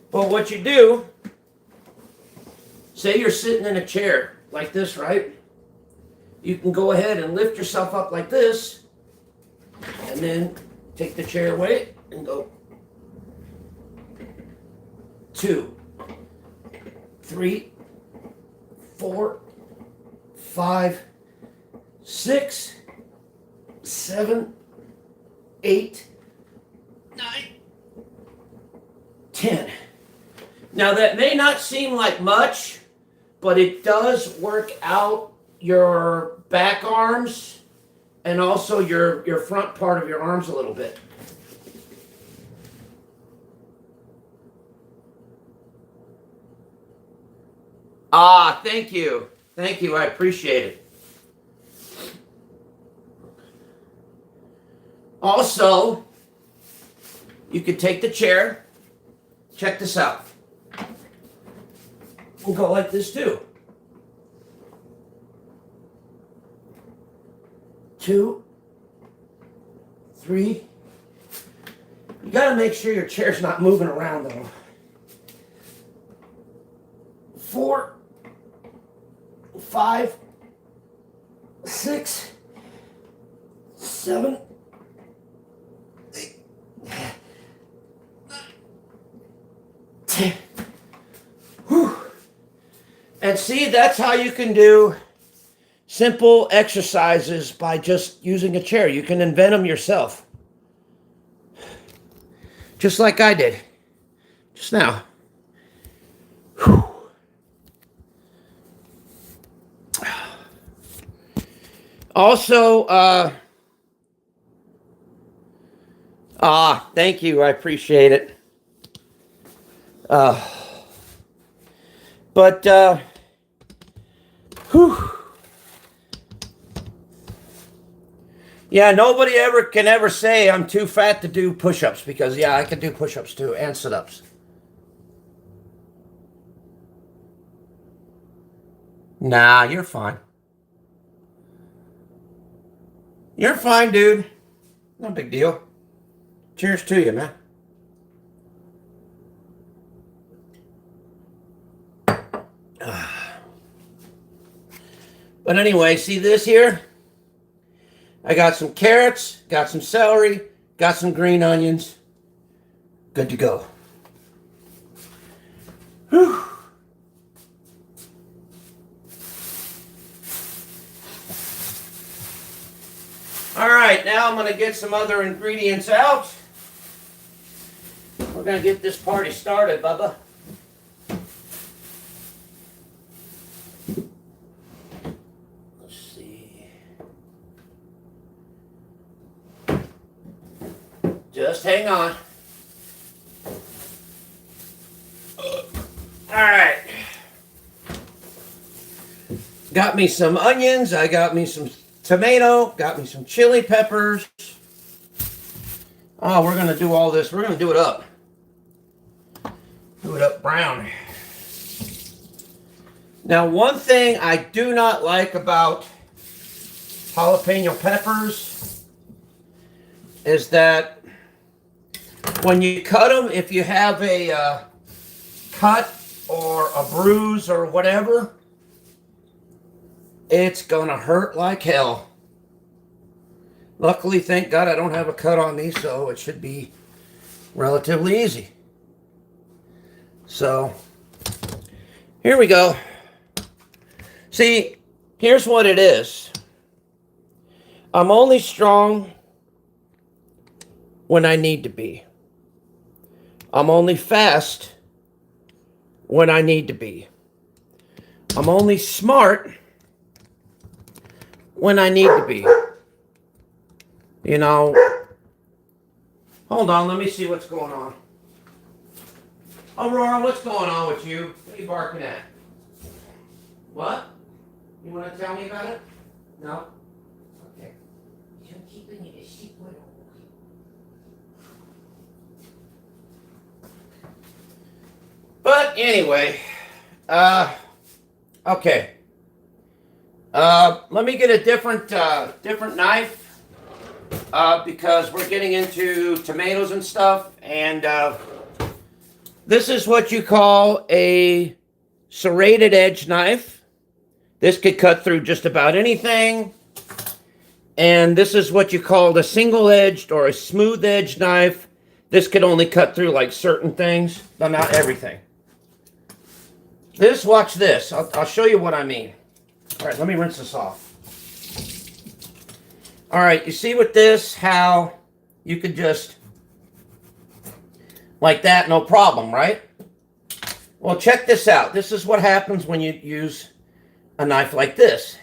But what you do, say you're sitting in a chair like this, right? You can go ahead and lift yourself up like this, and then take the chair away and go 2, 3, 4, 5, 6, 7, 8, 9, 10. Now that may not seem like much, but it does work out your back arms and also your front part of your arms a little bit. Ah, thank you. Thank you. I appreciate it. Also, you could take the chair. Check this out. We'll go like this too. 2, 3. You got to make sure your chair's not moving around though. 4, 5, 6, 7, 8, 9, 10. Whew. And see, that's how you can do simple exercises by just using a chair. You can invent them yourself. Just like I did just now. Whew. Also, thank you. I appreciate it. Whew. Yeah, nobody can ever say I'm too fat to do push-ups because, yeah, I can do push-ups too and sit-ups. Nah, you're fine. You're fine, dude. No big deal. Cheers to you, man. But anyway, see this here? I got some carrots, got some celery, got some green onions. Good to go. Whew. All right, now I'm going to get some other ingredients out. We're going to get this party started, Bubba. Let's see. Just hang on. All right. Got me some onions. I got me some tomato, got me some chili peppers. Oh, we're going to do all this. We're going to do it up. Do it up brown. Now, one thing I do not like about jalapeno peppers is that when you cut them, if you have a cut or a bruise or whatever, it's gonna hurt like hell. Luckily, thank God I don't have a cut on me, so it should be relatively easy. So, here we go. See, here's what it is. I'm only strong when I need to be. I'm only fast when I need to be. I'm only smart when I need to be. You know, hold on, let me see what's going on. Aurora, what's going on with you? What are you barking at? What? You want to tell me about it? No? Okay. But anyway, okay. Let me get a different knife because we're getting into tomatoes and stuff, and this is what you call a serrated edge knife. This could cut through just about anything, and this is what you call a single-edged or a smooth-edged knife. This could only cut through like certain things, but not everything. Watch this. I'll show you what I mean. All right, let me rinse this off. All right, you see with this how you could just, like that, no problem, right? Well, check this out. This is what happens when you use a knife like this.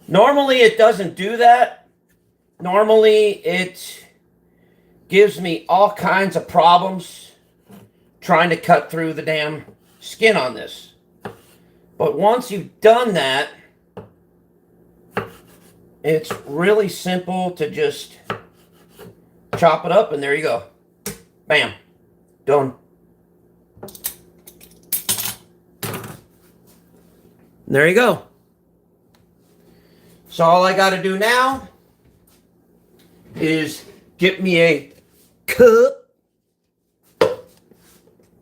Normally, it doesn't do that. Normally, it gives me all kinds of problems trying to cut through the damn skin on this. But once you've done that, it's really simple to just chop it up, and there you go. Bam. Done. There you go. So all I got to do now is get me a cup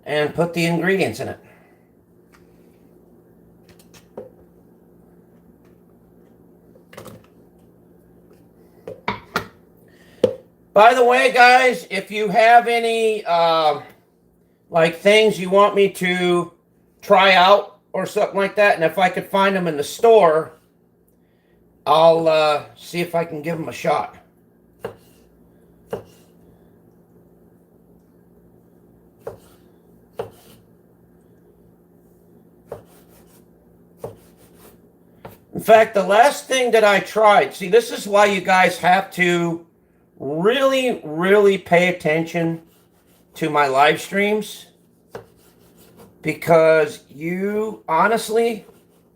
and put the ingredients in it. By the way, guys, if you have any like things you want me to try out or something like that, and if I could find them in the store, I'll see if I can give them a shot. In fact, the last thing that I tried, see, this is why you guys have to really, really pay attention to my live streams, because you honestly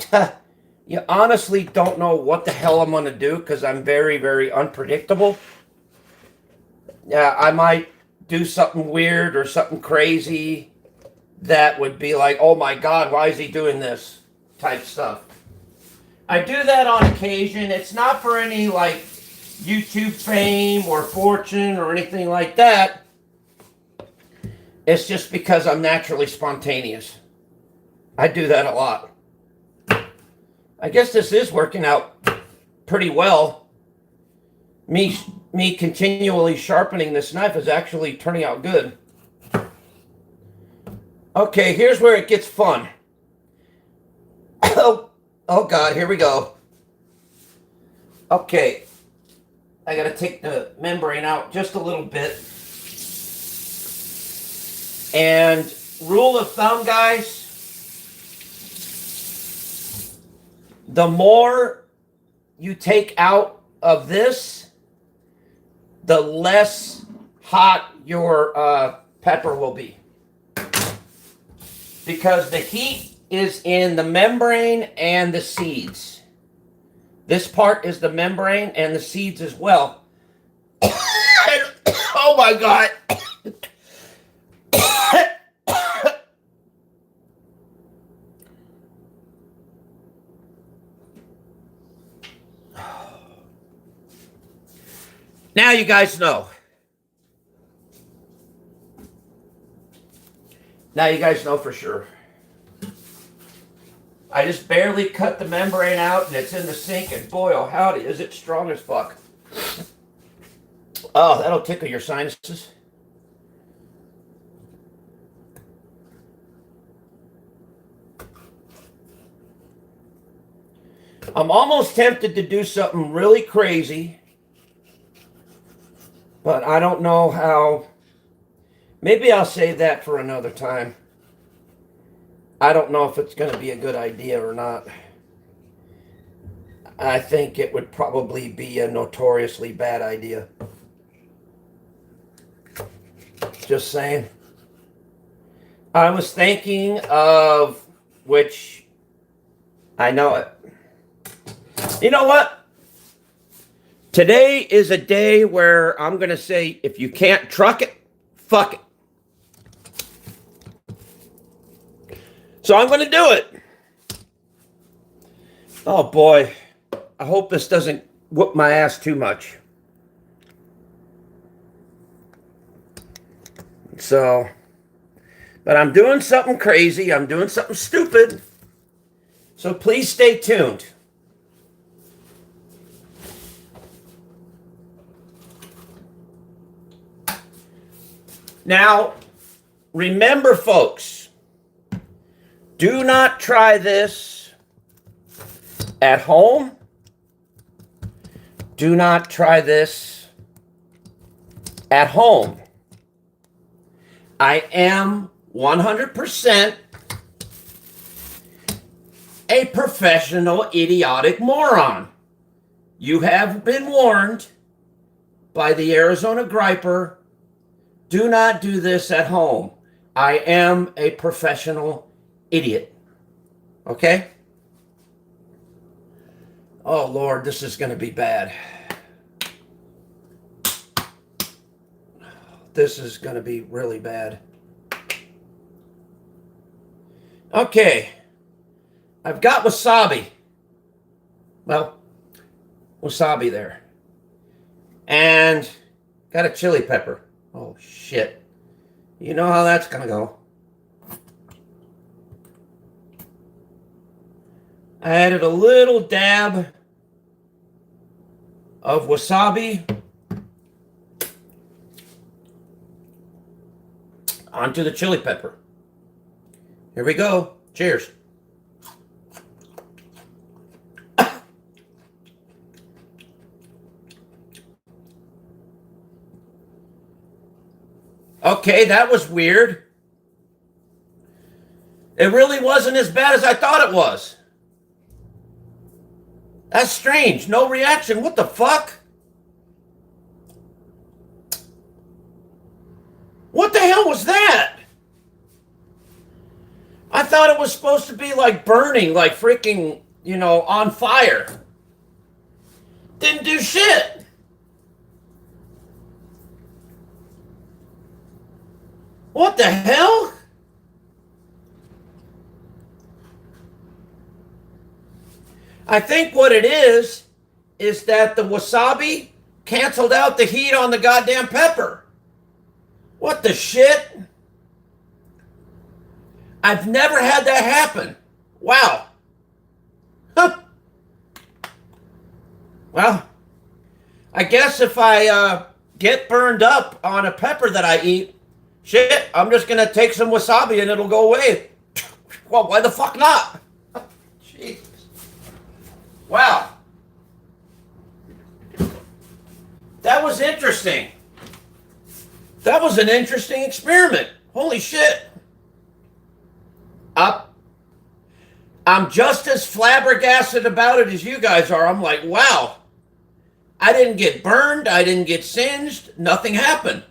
don't know what the hell I'm going to do, because I'm very, very unpredictable. Yeah, I might do something weird or something crazy that would be like, oh my God, why is he doing this type stuff. I do that on occasion. It's not for any like YouTube fame or fortune or anything like that. It's just because I'm naturally spontaneous. I do that a lot. I guess this is working out pretty well. Me continually sharpening this knife is actually turning out good. Okay, here's where it gets fun. Oh God, here we go. Okay, I gotta take the membrane out just a little bit. And rule of thumb, guys, the more you take out of this, the less hot your pepper will be. Because the heat is in the membrane and the seeds. This part is the membrane and the seeds as well. Oh my God. Now you guys know. Now you guys know for sure. I just barely cut the membrane out and it's in the sink, and boy, oh howdy, is it strong as fuck. Oh, that'll tickle your sinuses. I'm almost tempted to do something really crazy, but I don't know how. Maybe I'll save that for another time. I don't know if it's going to be a good idea or not. I think it would probably be a notoriously bad idea. Just saying. I was thinking of, which I know it. You know what? Today is a day where I'm going to say, if you can't truck it, fuck it. So I'm going to do it. Oh boy. I hope this doesn't whoop my ass too much. So, but I'm doing something crazy. I'm doing something stupid. So please stay tuned. Now, remember folks, do not try this At home, do not try this at home. I am 100% a professional idiotic moron. You have been warned by the Arizona Griper. Do not do this at home. I am a professional idiot. Okay? Oh, Lord, this is going to be bad. This is going to be really bad. Okay. I've got wasabi. Well, wasabi there. And got a chili pepper. Oh, shit. You know how that's going to go. I added a little dab of wasabi onto the chili pepper. Here we go. Cheers. Okay, that was weird. It really wasn't as bad as I thought it was. That's strange. No reaction. What the fuck? What the hell was that? I thought it was supposed to be like burning, like freaking, on fire. Didn't do shit. What the hell? I think what it is that the wasabi canceled out the heat on the goddamn pepper. What the shit? I've never had that happen. Wow. Huh. Well, I guess if I get burned up on a pepper that I eat, shit, I'm just going to take some wasabi and it'll go away. Well, why the fuck not? Jesus. Wow. That was interesting. That was an interesting experiment. Holy shit. I'm just as flabbergasted about it as you guys are. I'm like, wow. I didn't get burned. I didn't get singed. Nothing happened.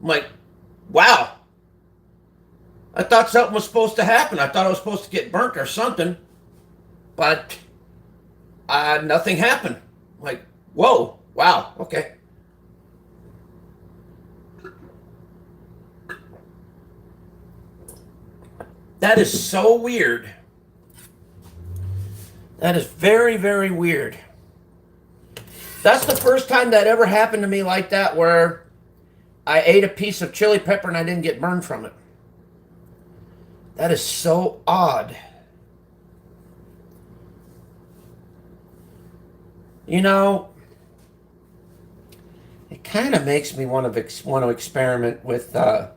I'm like, wow. I thought something was supposed to happen. I thought I was supposed to get burnt or something. But nothing happened. I'm like, whoa. Wow. Okay. That is so weird. That is very, very weird. That's the first time that ever happened to me like that, where I ate a piece of chili pepper and I didn't get burned from it. That is so odd. It kind of makes me want to experiment with a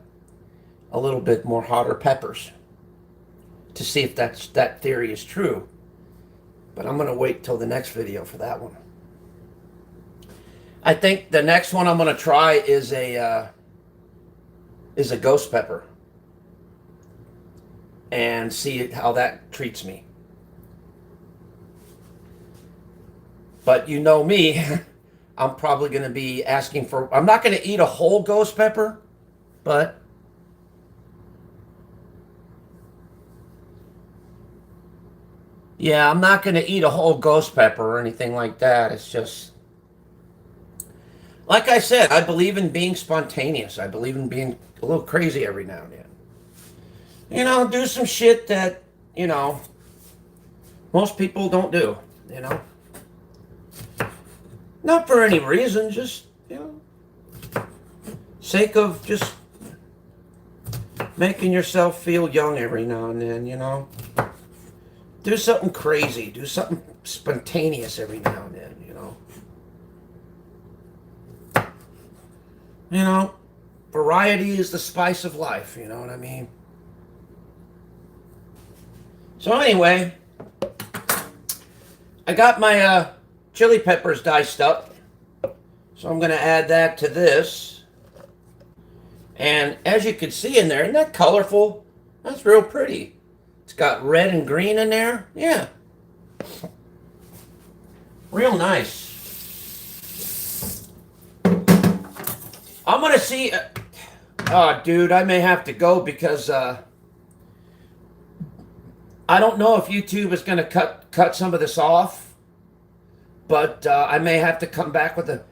little bit more hotter peppers to see if that theory is true. But I'm going to wait till the next video for that one. I think the next one I'm going to try is a ghost pepper and see how that treats me. But you know me, I'm probably going to be asking for... I'm not going to eat a whole ghost pepper, but... Yeah, I'm not going to eat a whole ghost pepper or anything like that. It's just... Like I said, I believe in being spontaneous. I believe in being a little crazy every now and then. Do some shit that, most people don't do, Not for any reason, just, sake of just making yourself feel young every now and then, Do something crazy. Do something spontaneous every now and then, Variety is the spice of life, you know what I mean? So anyway, I got my chili peppers diced up. So I'm going to add that to this. And as you can see in there, isn't that colorful? That's real pretty. It's got red and green in there. Yeah. Real nice. I'm going to see... oh, dude, I may have to go because I don't know if YouTube is going to cut some of this off. But I may have to come back with a...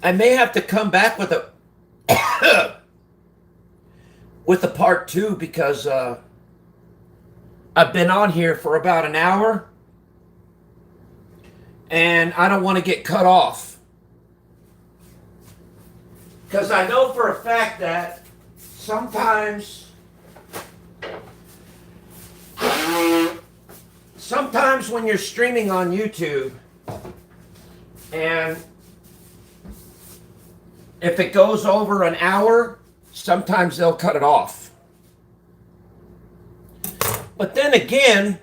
I may have to come back with a with a part 2 because I've been on here for about an hour and I don't want to get cut off. Because I know for a fact that sometimes when you're streaming on YouTube and if it goes over an hour, sometimes they'll cut it off. But then again,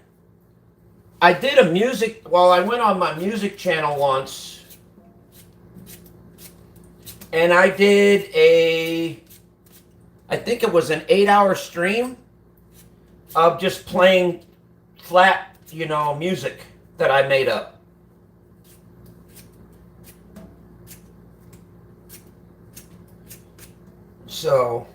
I did a music, well, I went on my music channel once and I did I think it was an 8-hour stream of just playing flat, music that I made up. So,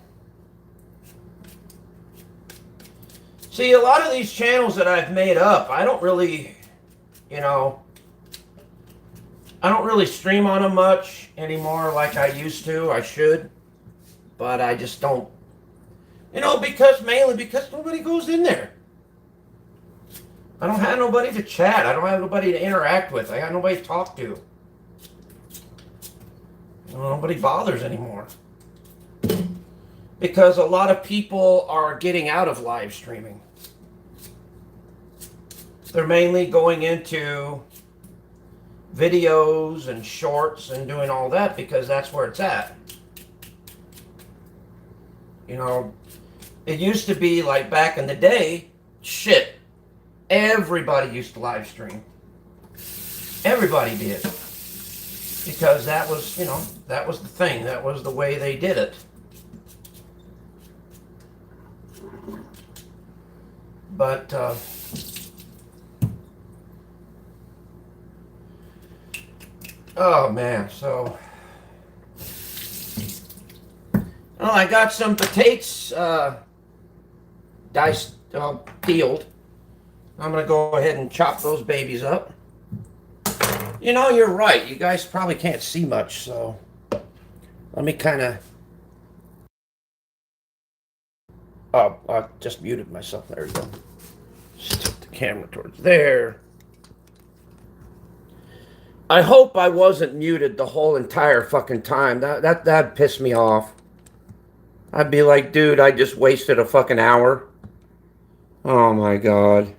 see, a lot of these channels that I've made up, I don't really, I don't really stream on them much anymore like I used to. I should, but I just don't, mainly because nobody goes in there. I don't have nobody to chat. I don't have nobody to interact with. I got nobody to talk to. Nobody bothers anymore. Because a lot of people are getting out of live streaming. They're mainly going into videos and shorts and doing all that because that's where it's at. It used to be like back in the day, shit, everybody used to live stream. Everybody did. Because that was, that was the thing. That was the way they did it. But, oh man, so, I got some potatoes, diced, peeled. I'm going to go ahead and chop those babies up. You're right. You guys probably can't see much, so let me kind of... oh, I just muted myself. There we go. Just took the camera towards there. I hope I wasn't muted the whole entire fucking time. That'd piss me off. I'd be like, dude, I just wasted a fucking hour. Oh my God.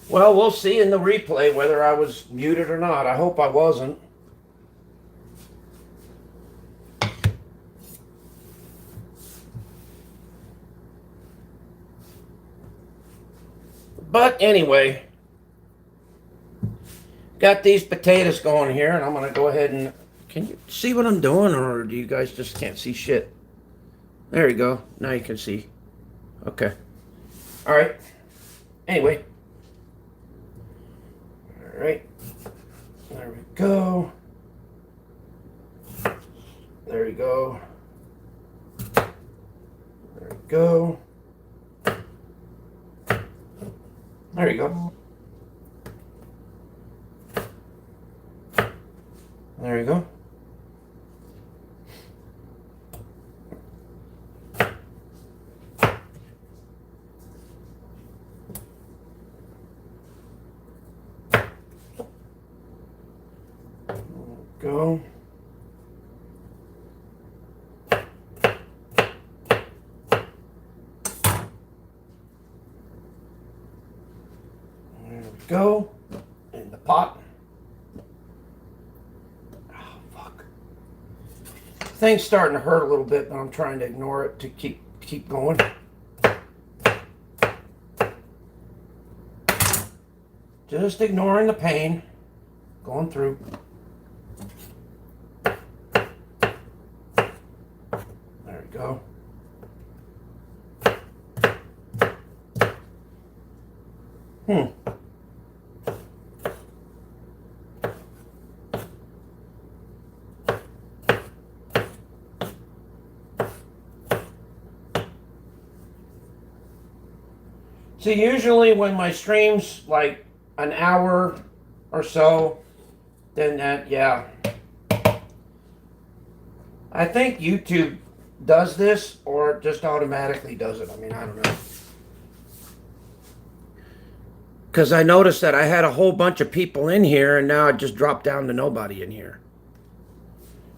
Well, we'll see in the replay whether I was muted or not. I hope I wasn't. But anyway, got these potatoes going here, and I'm going to go ahead and... can you see what I'm doing, or do you guys just can't see shit? There you go. Now you can see. Okay. All right. Anyway. All right. There we go. There we go. There we go. There you go. There you go. Go. There we go. In the pot. thing's starting to hurt a little bit, but I'm trying to ignore it to keep going. Just ignoring the pain, going through. There we go. See, usually when my stream's like an hour or so, then that, yeah. I think YouTube does this or just automatically does it. I mean, I don't know. Because I noticed that I had a whole bunch of people in here and now it just dropped down to nobody in here.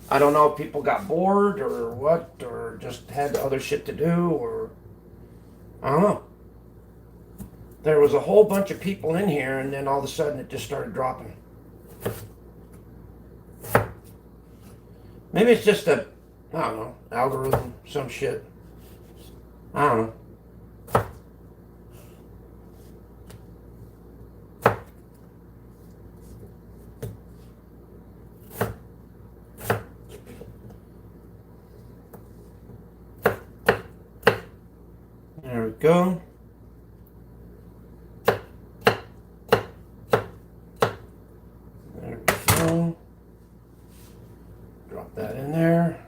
I don't know if people got bored or what, or just had other shit to do, or I don't know. There was a whole bunch of people in here and then all of a sudden it just started dropping. Maybe it's just a, I don't know, algorithm, some shit. I don't know. There we go. There we go. Drop that in there.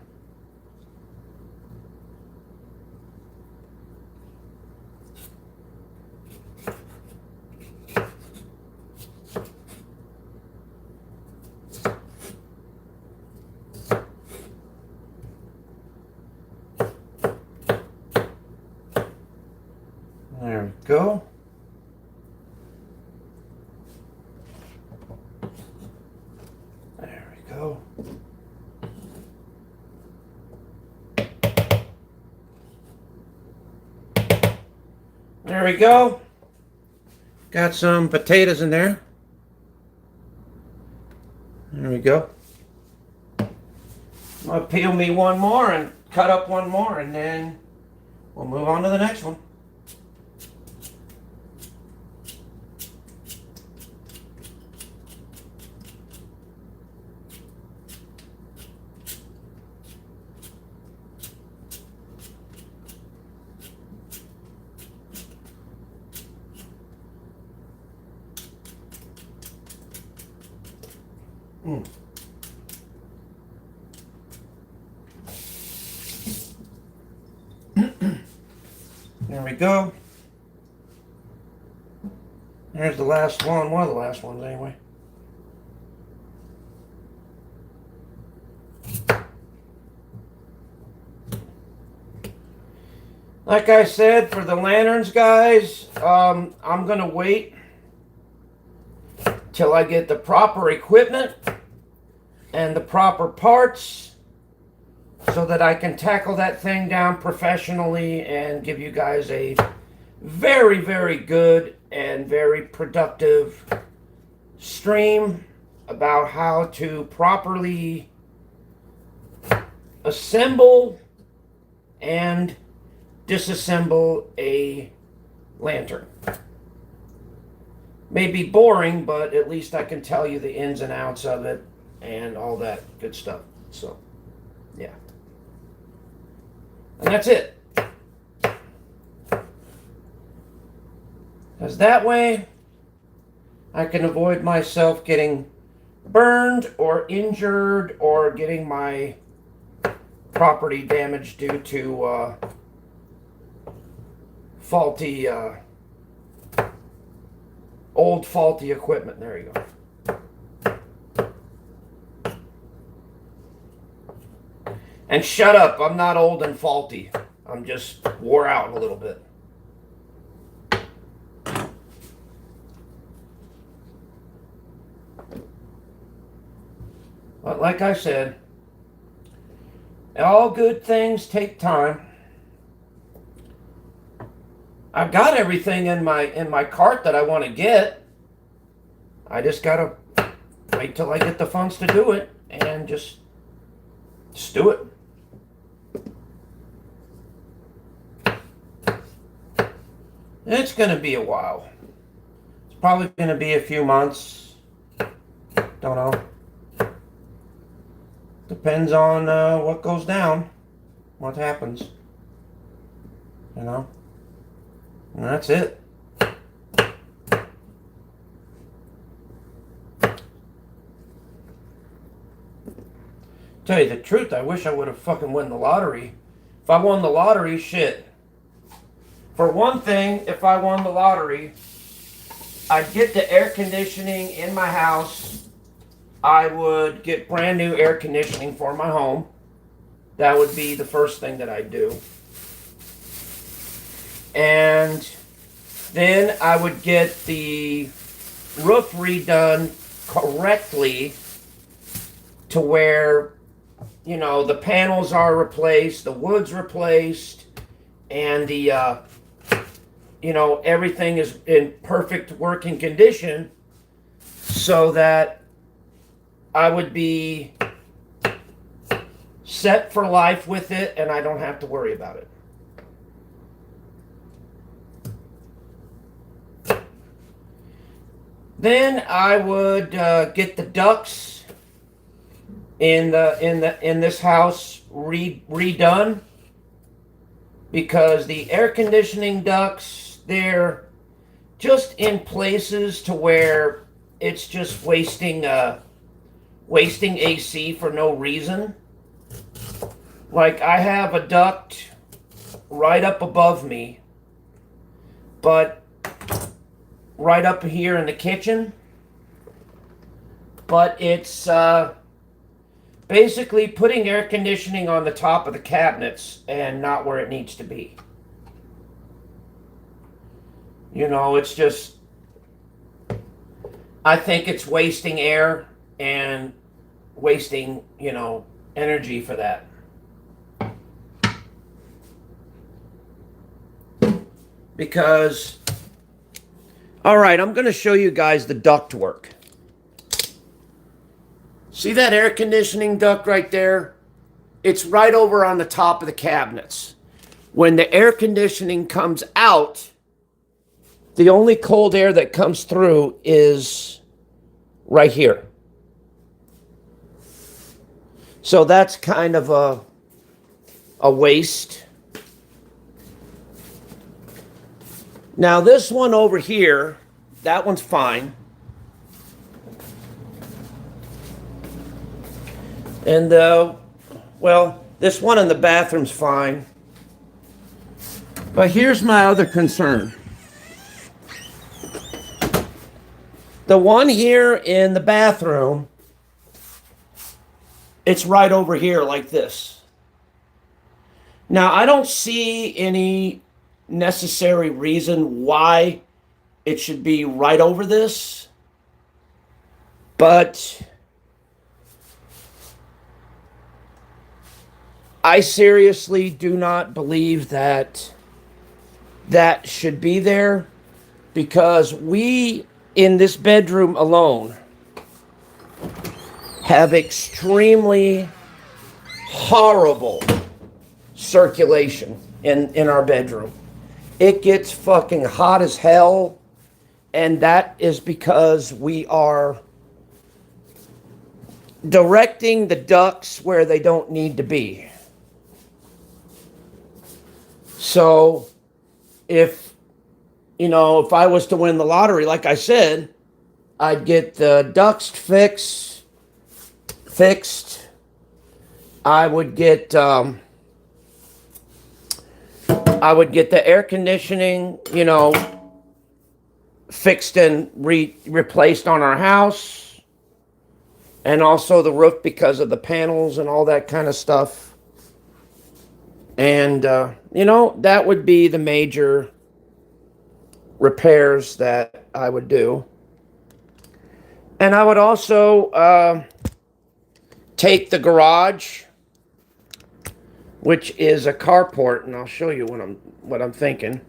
There we go. There we go. There we go. Got some potatoes in there. There we go. I'm gonna peel me one more and cut up one more and then we'll move on to the next one. There we go. There's the last one of the last ones anyway. Like I said, for the lanterns, guys, I'm gonna wait till I get the proper equipment and the proper parts so that I can tackle that thing down professionally and give you guys a very, very good and very productive stream about how to properly assemble and disassemble a lantern. May be boring, but at least I can tell you the ins and outs of it and all that good stuff. So, yeah. And that's it. Because that way, I can avoid myself getting burned or injured or getting my property damaged due to faulty, old faulty equipment. There you go. And shut up, I'm not old and faulty. I'm just wore out a little bit. But like I said, all good things take time. I've got everything in my cart that I want to get. I just gotta wait till I get the funds to do it and just do it. It's going to be a while. It's probably going to be a few months. Don't know. Depends on what goes down, what happens. You know? And that's it. Tell you the truth, I wish I would have fucking won the lottery. If I won the lottery, shit. For one thing, if I won the lottery, I'd get the air conditioning in my house. I would get brand new air conditioning for my home. That would be the first thing that I'd do. And then I would get the roof redone correctly to where, you know, the panels are replaced, the wood's replaced, and the, you know, everything is in perfect working condition so that I would be set for life with it and I don't have to worry about it. Then I would get the ducts in this house redone, because the air conditioning ducts, they're just in places to where it's just wasting AC for no reason. Like, I have a duct right up above me, but right up here in the kitchen, but it's basically putting air conditioning on the top of the cabinets and not where it needs to be. You know, it's just, I think it's wasting air and wasting, you know, energy for that. Because, all right, I'm going to show you guys the duct work. See that air conditioning duct right there? It's right over on the top of the cabinets. When the air conditioning comes out, the only cold air that comes through is right here. So that's kind of a waste. Now this one over here, that one's fine. And, well, this one in the bathroom's fine. But here's my other concern. The one here in the bathroom, it's right over here like this. Now, I don't see any necessary reason why it should be right over this, but I seriously do not believe that that should be there, because we in this bedroom alone have extremely horrible circulation in our bedroom. It gets fucking hot as hell, and that is because we are directing the ducts where they don't need to be. So, if I was to win the lottery, like I said, I'd get the ducts fixed. I would get the air conditioning, fixed and replaced on our house, and also the roof because of the panels and all that kind of stuff. And, that would be the major repairs that I would do. And I would also take the garage, which is a carport, and I'll show you what I'm thinking.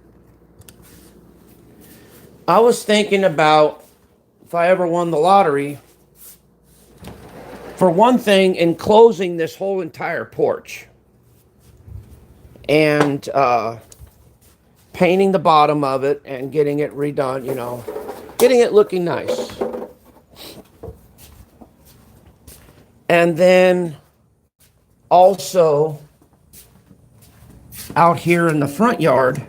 I was thinking about, if I ever won the lottery, for one thing, enclosing this whole entire porch. And painting the bottom of it and getting it redone, you know, getting it looking nice. And then also out here in the front yard,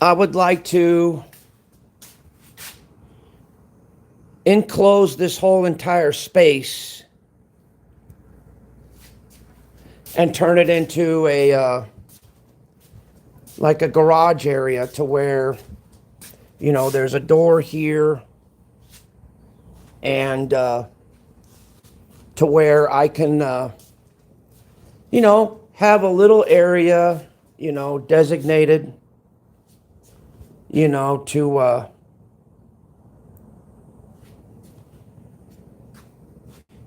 I would like to enclose this whole entire space and turn it into a like a garage area, to where, you know, there's a door here, and to where I can, you know, have a little area, you know, designated, you know, to,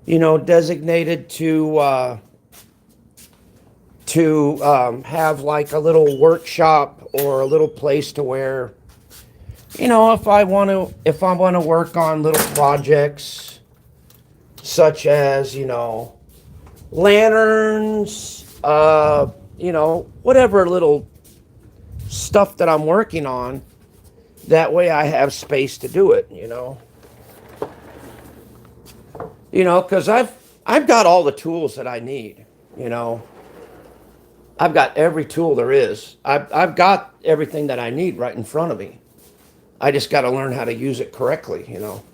you know, designated to have like a little workshop, or a little place to where, you know, if I want to work on little projects such as, you know, lanterns, you know, whatever little stuff that I'm working on, that way I have space to do it, you know. You know, because I've got all the tools that I need, you know. I've got every tool there is. I've got everything that I need right in front of me. I just got to learn how to use it correctly, you know.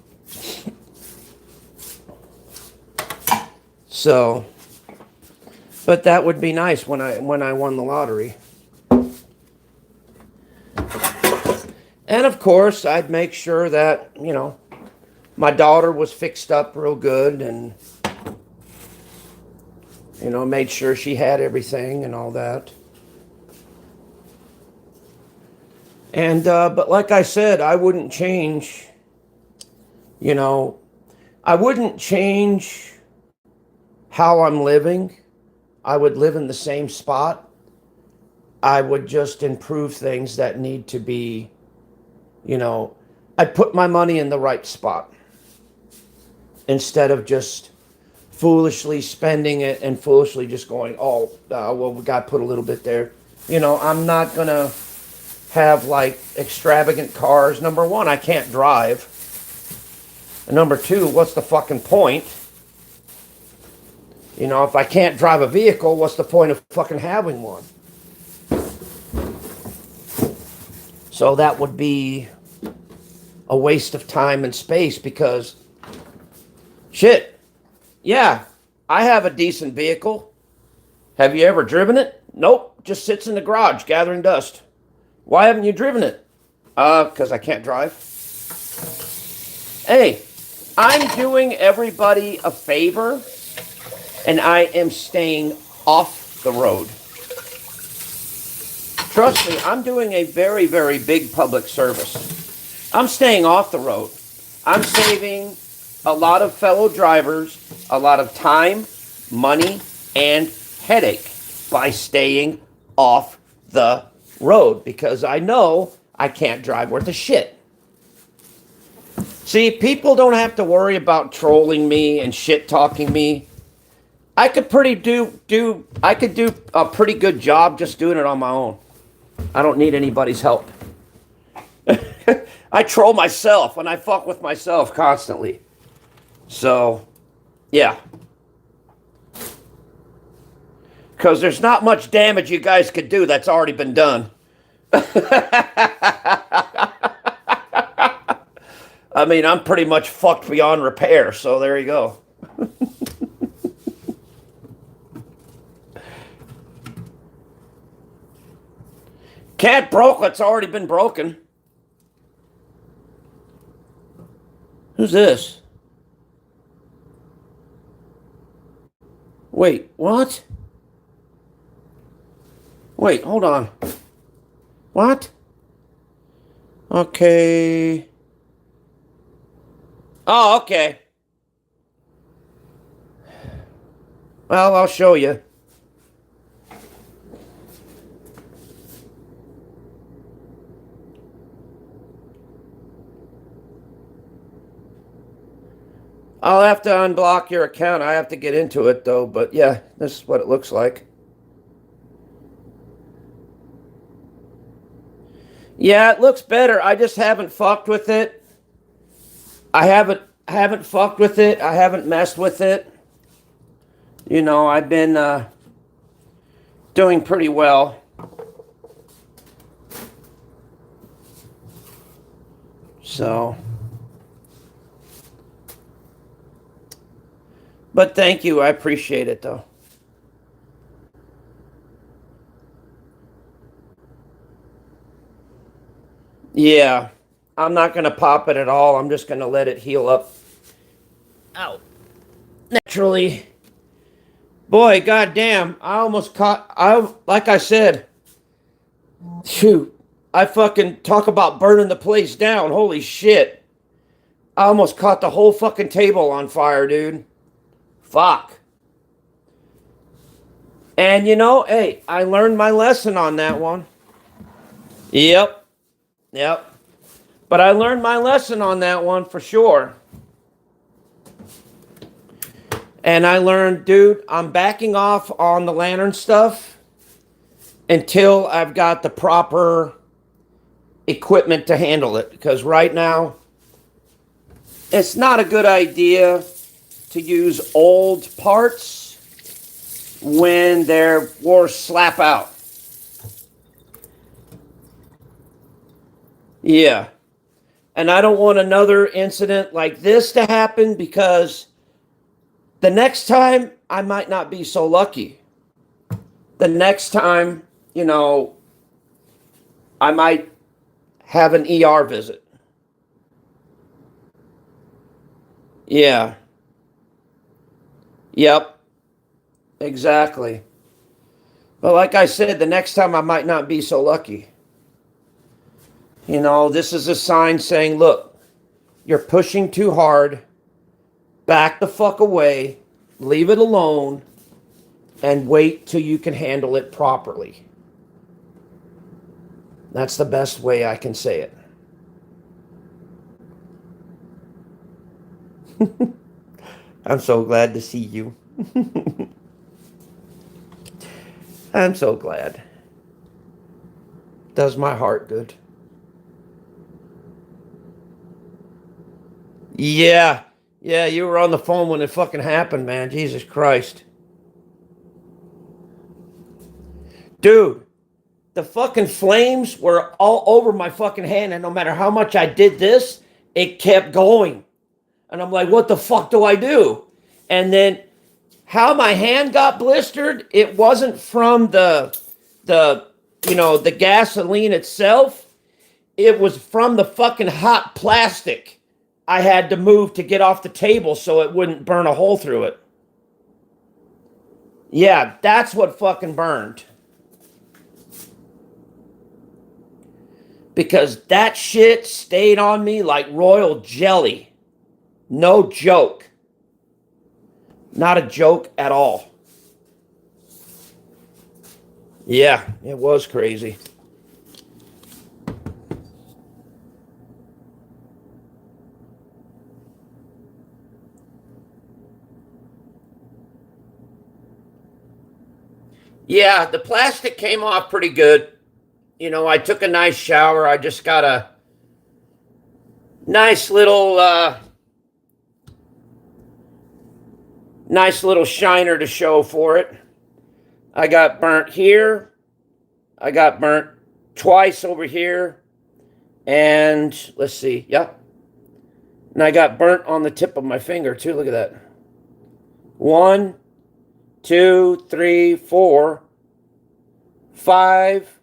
So, but that would be nice when I won the lottery. And of course, I'd make sure that, you know, my daughter was fixed up real good, and, you know, made sure she had everything and all that. And, but like I said, I wouldn't change, you know, I wouldn't change how I'm living. I would live in the same spot. I would just improve things that need to be, you know, I'd put my money in the right spot, instead of just foolishly spending it and foolishly just going, oh, well, we got to put a little bit there. You know, I'm not going to have like extravagant cars. Number one, I can't drive. And number two, what's the fucking point? You know, if I can't drive a vehicle, what's the point of fucking having one? So that would be a waste of time and space, because shit, yeah, I have a decent vehicle. Have you ever driven it? Nope, just sits in the garage gathering dust. Why haven't you driven it? Because I can't drive. Hey, I'm doing everybody a favor, and I am staying off the road. Trust me, I'm doing a very, very big public service. I'm staying off the road. I'm saving a lot of fellow drivers a lot of time, money, and headache by staying off the road, because I know I can't drive worth a shit. See, people don't have to worry about trolling me and shit talking me. I could do a pretty good job just doing it on my own. I don't need anybody's help. I troll myself and I fuck with myself constantly. So, yeah. Because there's not much damage you guys could do that's already been done. I mean, I'm pretty much fucked beyond repair, so there you go. Can't broke what's already been broken. Who's this? Wait, what? Wait, hold on. What? Okay. Oh, okay. Well, I'll show you. I'll have to unblock your account. I have to get into it though, but yeah, this is what it looks like. Yeah, it looks better. I just haven't fucked with it. I haven't fucked with it. I haven't messed with it. You know, I've been doing pretty well. So, but thank you. I appreciate it though. Yeah, I'm not going to pop it at all. I'm just going to let it heal up out naturally. Boy, goddamn, I almost caught. Like I said, shoot, I fucking talk about burning the place down. Holy shit. I almost caught the whole fucking table on fire, dude. Fuck. And you know, hey, I learned my lesson on that one. Yep. Yep. But I learned my lesson on that one for sure. And I learned, dude, I'm backing off on the lantern stuff until I've got the proper equipment to handle it. Because right now, it's not a good idea to use old parts when their wars slap out. Yeah. And I don't want another incident like this to happen because the next time I might not be so lucky. The next time, you know, I might have an ER visit. Yeah. Yep. Exactly. But like I said, the next time I might not be so lucky. You know, this is a sign saying, look, you're pushing too hard. Back the fuck away. Leave it alone. And wait till you can handle it properly. That's the best way I can say it. I'm so glad to see you. I'm so glad. Does my heart good. Yeah. Yeah, you were on the phone when it fucking happened, man. Jesus Christ. Dude, the fucking flames were all over my fucking hand, and no matter how much I did this, it kept going. And I'm like, what the fuck do I do? And then how my hand got blistered, it wasn't from the the gasoline itself. It was from the fucking hot plastic I had to move to get off the table so it wouldn't burn a hole through it. Yeah, that's what fucking burned. Because that shit stayed on me like royal jelly. No joke. Not a joke at all. Yeah, it was crazy. Yeah, the plastic came off pretty good. You know, I took a nice shower. I just got a nice little shiner to show for it. I got burnt here. I got burnt twice over here. And let's see. Yep. And I got burnt on the tip of my finger too. Look at that. 1, 2, 3, 4, 5,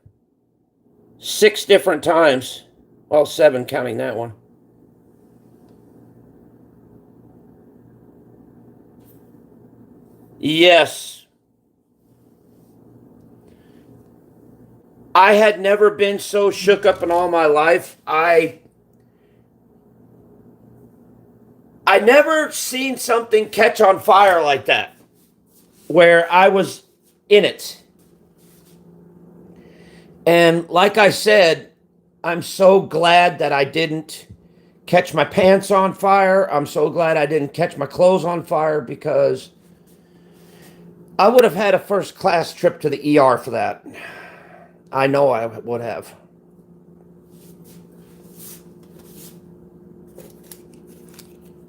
6 different times. Well, 7 counting that one. Yes. I had never been so shook up in all my life. I never seen something catch on fire like that, where I was in it. And like I said, I'm so glad that I didn't catch my pants on fire. I'm so glad I didn't catch my clothes on fire because I would have had a first class trip to the ER for that. I know I would have.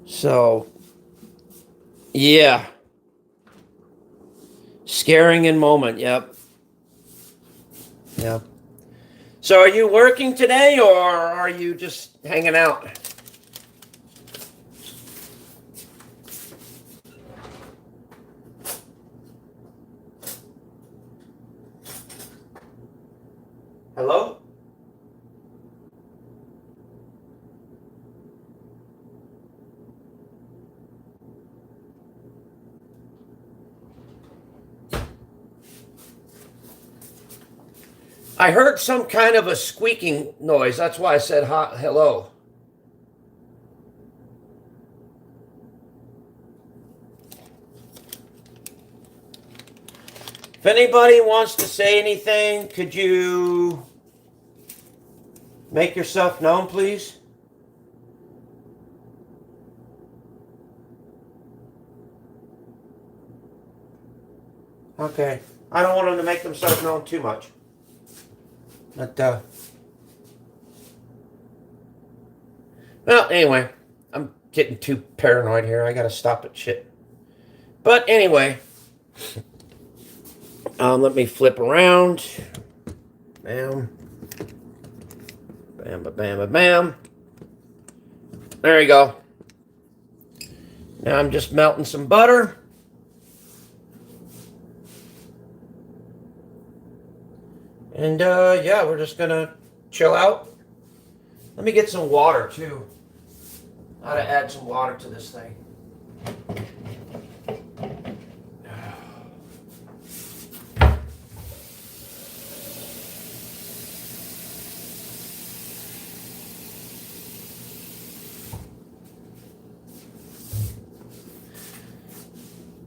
So, yeah. Scaring in moment, yep. Yep. So are you working today or are you just hanging out? Hello? I heard some kind of a squeaking noise. That's why I said hello. If anybody wants to say anything, could you make yourself known, please? Okay. I don't want them to make themselves known too much. But, well, anyway, I'm getting too paranoid here. I gotta stop at shit. But anyway, let me flip around. Bam. Bam, bam, bam. There you go. Now I'm just melting some butter. And yeah, we're just gonna chill out. Let me get some water too. I gotta add some water to this thing.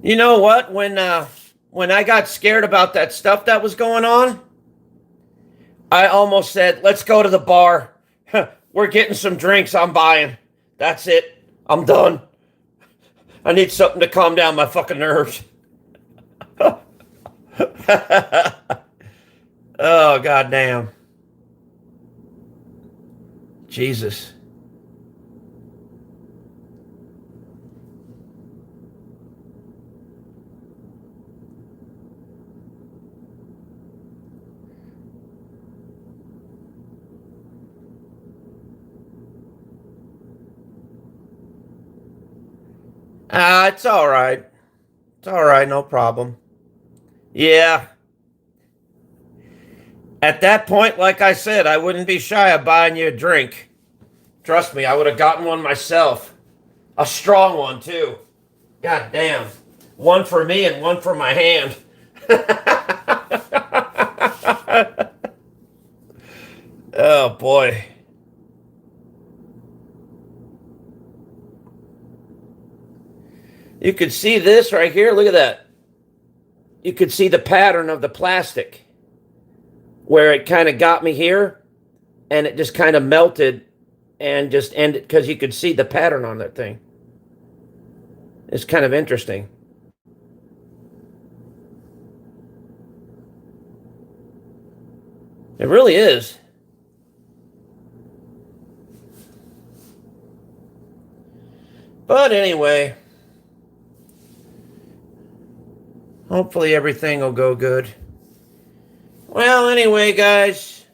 You know what? When I got scared about that stuff that was going on, I almost said, "Let's go to the bar. We're getting some drinks. I'm buying. That's it. I'm done. I need something to calm down my fucking nerves." Oh, goddamn. Jesus. It's all right. It's all right. No problem. Yeah. At that point, like I said, I wouldn't be shy of buying you a drink. Trust me, I would have gotten one myself. A strong one, too. God damn. One for me and one for my hand. Oh, boy. You could see this right here. Look at that. You could see the pattern of the plastic where it kind of got me here and it just kind of melted and just ended because you could see the pattern on that thing. It's kind of interesting. It really is. But anyway, hopefully everything will go good. Well, anyway, guys,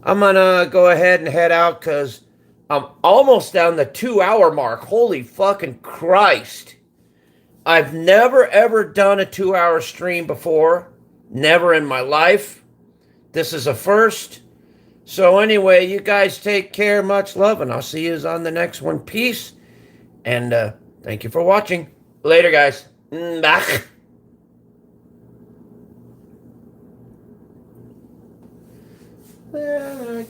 I'm gonna go ahead and head out because I'm almost down the 2 hour mark. Holy fucking Christ. I've never ever done a 2 hour stream before. Never in my life. This is a first. So anyway, you guys take care. Much love, and I'll see you on the next one. Peace. And thank you for watching. Later, guys. Bye.